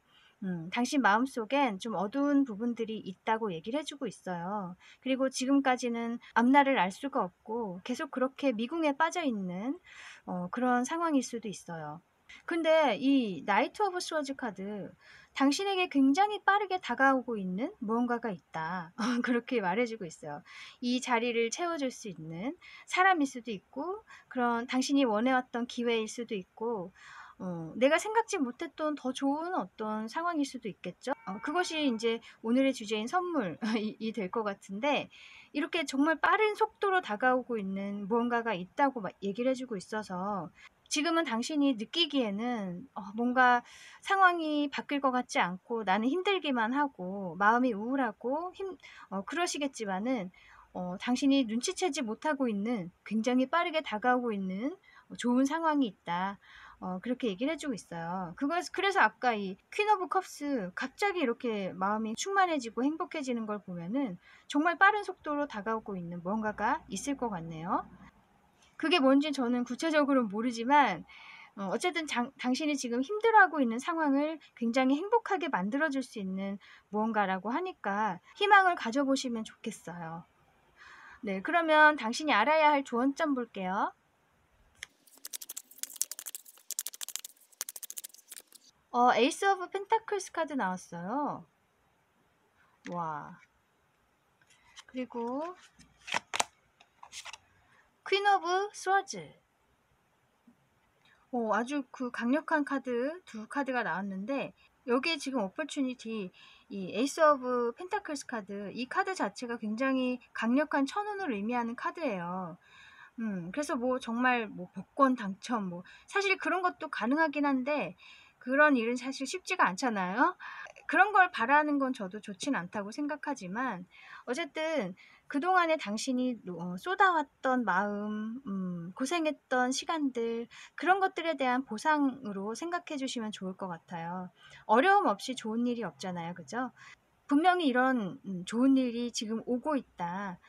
당신 마음속엔 좀 어두운 부분들이 있다고 얘기를 해주고 있어요. 그리고 지금까지는 앞날을 알 수가 없고 계속 그렇게 미궁에 빠져 있는 그런 상황일 수도 있어요. 근데 이 나이트 오브 스워즈 카드 당신에게 굉장히 빠르게 다가오고 있는 무언가가 있다. 그렇게 말해주고 있어요. 이 자리를 채워줄 수 있는 사람일 수도 있고 그런 당신이 원해왔던 기회일 수도 있고 내가 생각지 못했던 더 좋은 어떤 상황일 수도 있겠죠. 그것이 이제 오늘의 주제인 선물이 될 것 같은데 이렇게 정말 빠른 속도로 다가오고 있는 무언가가 있다고 얘기를 해주고 있어서 지금은 당신이 느끼기에는 뭔가 상황이 바뀔 것 같지 않고 나는 힘들기만 하고 마음이 우울하고 그러시겠지만은 당신이 눈치채지 못하고 있는 굉장히 빠르게 다가오고 있는 좋은 상황이 있다. 그렇게 얘기를 해주고 있어요. 그래서 아까 이 퀸 오브 컵스 갑자기 이렇게 마음이 충만해지고 행복해지는 걸 보면은 정말 빠른 속도로 다가오고 있는 뭔가가 있을 것 같네요. 그게 뭔지 저는 구체적으로는 모르지만 어쨌든 당신이 지금 힘들어하고 있는 상황을 굉장히 행복하게 만들어줄 수 있는 무언가라고 하니까 희망을 가져보시면 좋겠어요. 네, 그러면 당신이 알아야 할 조언점 볼게요. 에이스 오브 펜타클스 카드 나왔어요. 와. 그리고 퀸 오브 스워즈. 아주 그 강력한 카드 두 카드가 나왔는데 여기에 지금 오퍼추니티 이 에이스 오브 펜타클스 카드 이 카드 자체가 굉장히 강력한 천운을 의미하는 카드예요. 그래서 뭐 정말 뭐 복권 당첨 뭐 사실 그런 것도 가능하긴 한데 그런 일은 사실 쉽지가 않잖아요. 그런 걸 바라는 건 저도 좋진 않다고 생각하지만 어쨌든 그동안에 당신이 쏟아왔던 마음, 고생했던 시간들 그런 것들에 대한 보상으로 생각해 주시면 좋을 것 같아요. 어려움 없이 좋은 일이 없잖아요. 그죠? 분명히 이런 좋은 일이 지금 오고 있다.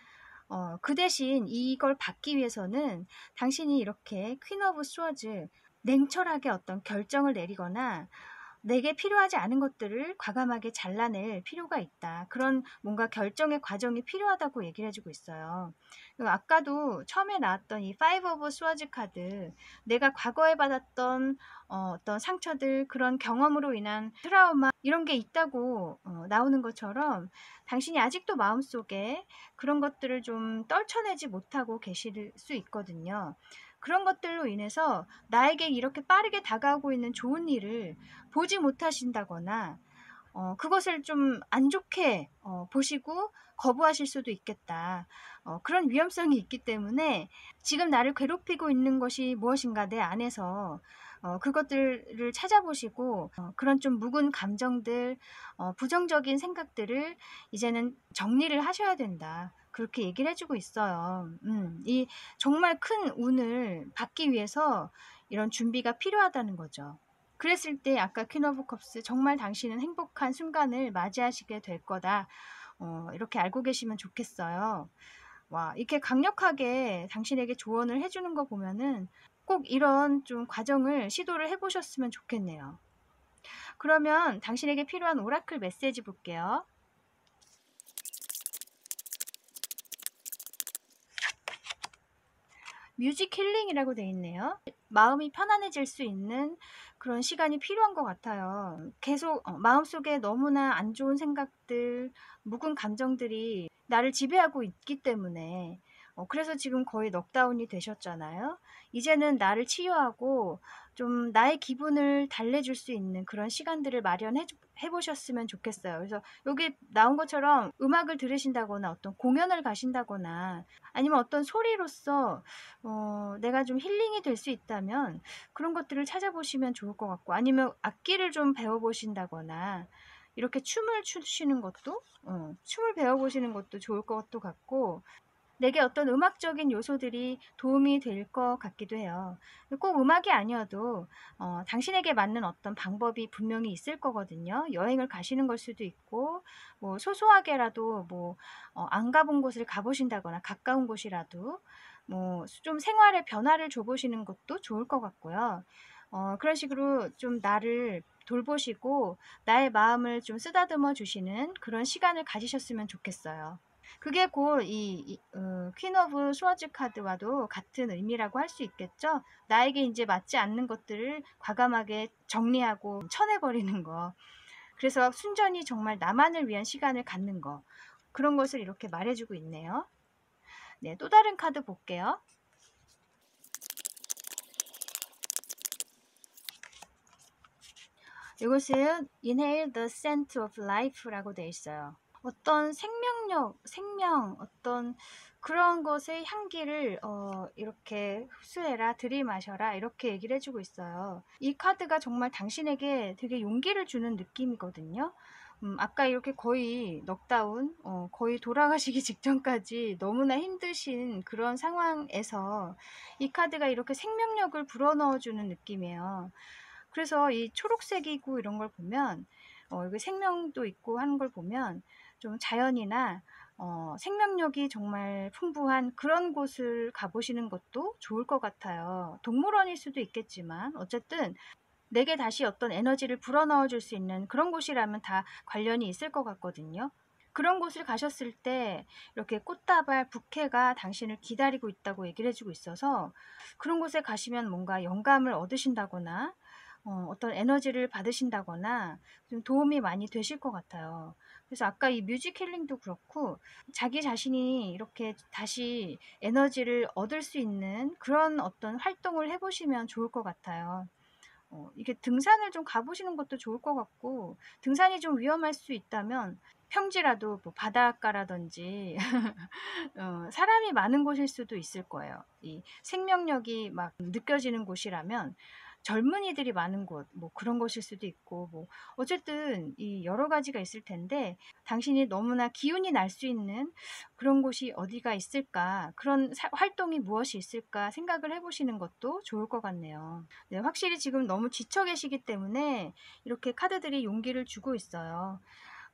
그 대신 이걸 받기 위해서는 당신이 이렇게 퀸 오브 스워즈 냉철하게 어떤 결정을 내리거나 내게 필요하지 않은 것들을 과감하게 잘라낼 필요가 있다. 그런 뭔가 결정의 과정이 필요하다고 얘기를 해주고 있어요. 그리고 아까도 처음에 나왔던 이 Five of Swords 카드, 내가 과거에 받았던 어떤 상처들, 그런 경험으로 인한 트라우마 이런 게 있다고 나오는 것처럼 당신이 아직도 마음속에 그런 것들을 좀 떨쳐내지 못하고 계실 수 있거든요. 그런 것들로 인해서 나에게 이렇게 빠르게 다가오고 있는 좋은 일을 보지 못하신다거나 그것을 좀 안 좋게 보시고 거부하실 수도 있겠다. 그런 위험성이 있기 때문에 지금 나를 괴롭히고 있는 것이 무엇인가 내 안에서 그것들을 찾아보시고 그런 좀 묵은 감정들, 부정적인 생각들을 이제는 정리를 하셔야 된다. 그렇게 얘기를 해주고 있어요. 이 정말 큰 운을 받기 위해서 이런 준비가 필요하다는 거죠. 그랬을 때 아까 퀸 오브 컵스 정말 당신은 행복한 순간을 맞이하시게 될 거다. 이렇게 알고 계시면 좋겠어요. 와, 이렇게 강력하게 당신에게 조언을 해주는 거 보면은 꼭 이런 좀 과정을 시도를 해보셨으면 좋겠네요. 그러면 당신에게 필요한 오라클 메시지 볼게요. 뮤직 힐링이라고 되어 있네요. 마음이 편안해질 수 있는 그런 시간이 필요한 것 같아요. 계속 마음속에 너무나 안 좋은 생각들, 묵은 감정들이 나를 지배하고 있기 때문에 그래서 지금 거의 넉다운이 되셨잖아요. 이제는 나를 치유하고 좀 나의 기분을 달래줄 수 있는 그런 시간들을 마련해 보셨으면 좋겠어요. 그래서 여기 나온 것처럼 음악을 들으신다거나 어떤 공연을 가신다거나 아니면 어떤 소리로서 내가 좀 힐링이 될 수 있다면 그런 것들을 찾아보시면 좋을 것 같고, 아니면 악기를 좀 배워보신다거나 이렇게 춤을 추시는 것도 춤을 배워보시는 것도 좋을 것도 같고, 내게 어떤 음악적인 요소들이 도움이 될 것 같기도 해요. 꼭 음악이 아니어도 당신에게 맞는 어떤 방법이 분명히 있을 거거든요. 여행을 가시는 걸 수도 있고, 뭐 소소하게라도 뭐 안 가본 곳을 가보신다거나 가까운 곳이라도 뭐 좀 생활에 변화를 줘보시는 것도 좋을 것 같고요. 그런 식으로 좀 나를 돌보시고 나의 마음을 좀 쓰다듬어 주시는 그런 시간을 가지셨으면 좋겠어요. 그게 곧 퀸 오브 스워즈 카드와도 같은 의미라고 할 수 있겠죠. 나에게 이제 맞지 않는 것들을 과감하게 정리하고 쳐내버리는 거. 그래서 순전히 정말 나만을 위한 시간을 갖는 거. 그런 것을 이렇게 말해주고 있네요. 네, 또 다른 카드 볼게요. 이것은 Inhale the Scent of Life라고 되어 있어요. 어떤 생명력, 생명, 어떤 그런 것의 향기를 이렇게 흡수해라, 들이마셔라 이렇게 얘기를 해주고 있어요. 이 카드가 정말 당신에게 되게 용기를 주는 느낌이거든요. 아까 이렇게 거의 넉다운, 거의 돌아가시기 직전까지 너무나 힘드신 그런 상황에서 이 카드가 이렇게 생명력을 불어넣어주는 느낌이에요. 그래서 이 초록색이고 이런 걸 보면 여기 생명도 있고 하는 걸 보면 좀 자연이나 생명력이 정말 풍부한 그런 곳을 가보시는 것도 좋을 것 같아요. 동물원일 수도 있겠지만 어쨌든 내게 다시 어떤 에너지를 불어넣어 줄 수 있는 그런 곳이라면 다 관련이 있을 것 같거든요. 그런 곳을 가셨을 때 이렇게 꽃다발, 부케가 당신을 기다리고 있다고 얘기를 해주고 있어서 그런 곳에 가시면 뭔가 영감을 얻으신다거나 어떤 에너지를 받으신다거나 좀 도움이 많이 되실 것 같아요. 그래서 아까 이 뮤직 힐링도 그렇고 자기 자신이 이렇게 다시 에너지를 얻을 수 있는 그런 어떤 활동을 해보시면 좋을 것 같아요. 이게 등산을 좀 가보시는 것도 좋을 것 같고, 등산이 좀 위험할 수 있다면 평지라도 뭐 바닷가라든지 사람이 많은 곳일 수도 있을 거예요. 이 생명력이 막 느껴지는 곳이라면 젊은이들이 많은 곳, 뭐 그런 곳일 수도 있고, 뭐 어쨌든 이 여러 가지가 있을 텐데 당신이 너무나 기운이 날 수 있는 그런 곳이 어디가 있을까, 그런 활동이 무엇이 있을까 생각을 해보시는 것도 좋을 것 같네요. 네, 확실히 지금 너무 지쳐 계시기 때문에 이렇게 카드들이 용기를 주고 있어요.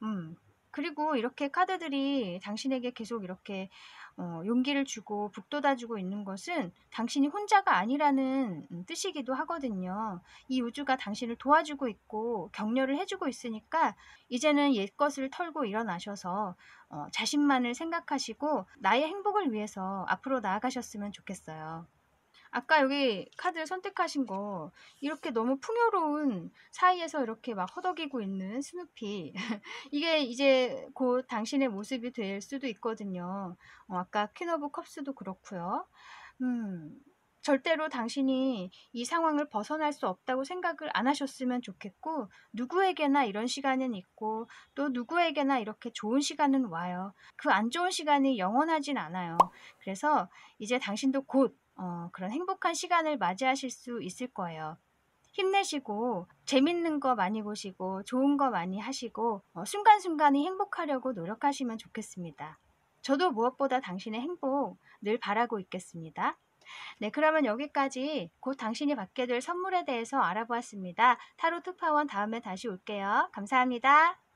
음, 그리고 이렇게 카드들이 당신에게 계속 이렇게 용기를 주고 북돋아주고 있는 것은 당신이 혼자가 아니라는 뜻이기도 하거든요. 이 우주가 당신을 도와주고 있고 격려를 해주고 있으니까 이제는 옛것을 털고 일어나셔서 자신만을 생각하시고 나의 행복을 위해서 앞으로 나아가셨으면 좋겠어요. 아까 여기 카드 선택하신 거 이렇게 너무 풍요로운 사이에서 이렇게 막 허덕이고 있는 스누피 이게 이제 곧 당신의 모습이 될 수도 있거든요. 아까 퀸 오브 컵스도 그렇고요. 절대로 당신이 이 상황을 벗어날 수 없다고 생각을 안 하셨으면 좋겠고 누구에게나 이런 시간은 있고 또 누구에게나 이렇게 좋은 시간은 와요. 그 안 좋은 시간이 영원하진 않아요. 그래서 이제 당신도 곧 그런 행복한 시간을 맞이하실 수 있을 거예요. 힘내시고 재밌는 거 많이 보시고 좋은 거 많이 하시고 순간순간이 행복하려고 노력하시면 좋겠습니다. 저도 무엇보다 당신의 행복 늘 바라고 있겠습니다. 네, 그러면 여기까지 곧 당신이 받게 될 선물에 대해서 알아보았습니다. 타로 특파원 다음에 다시 올게요. 감사합니다.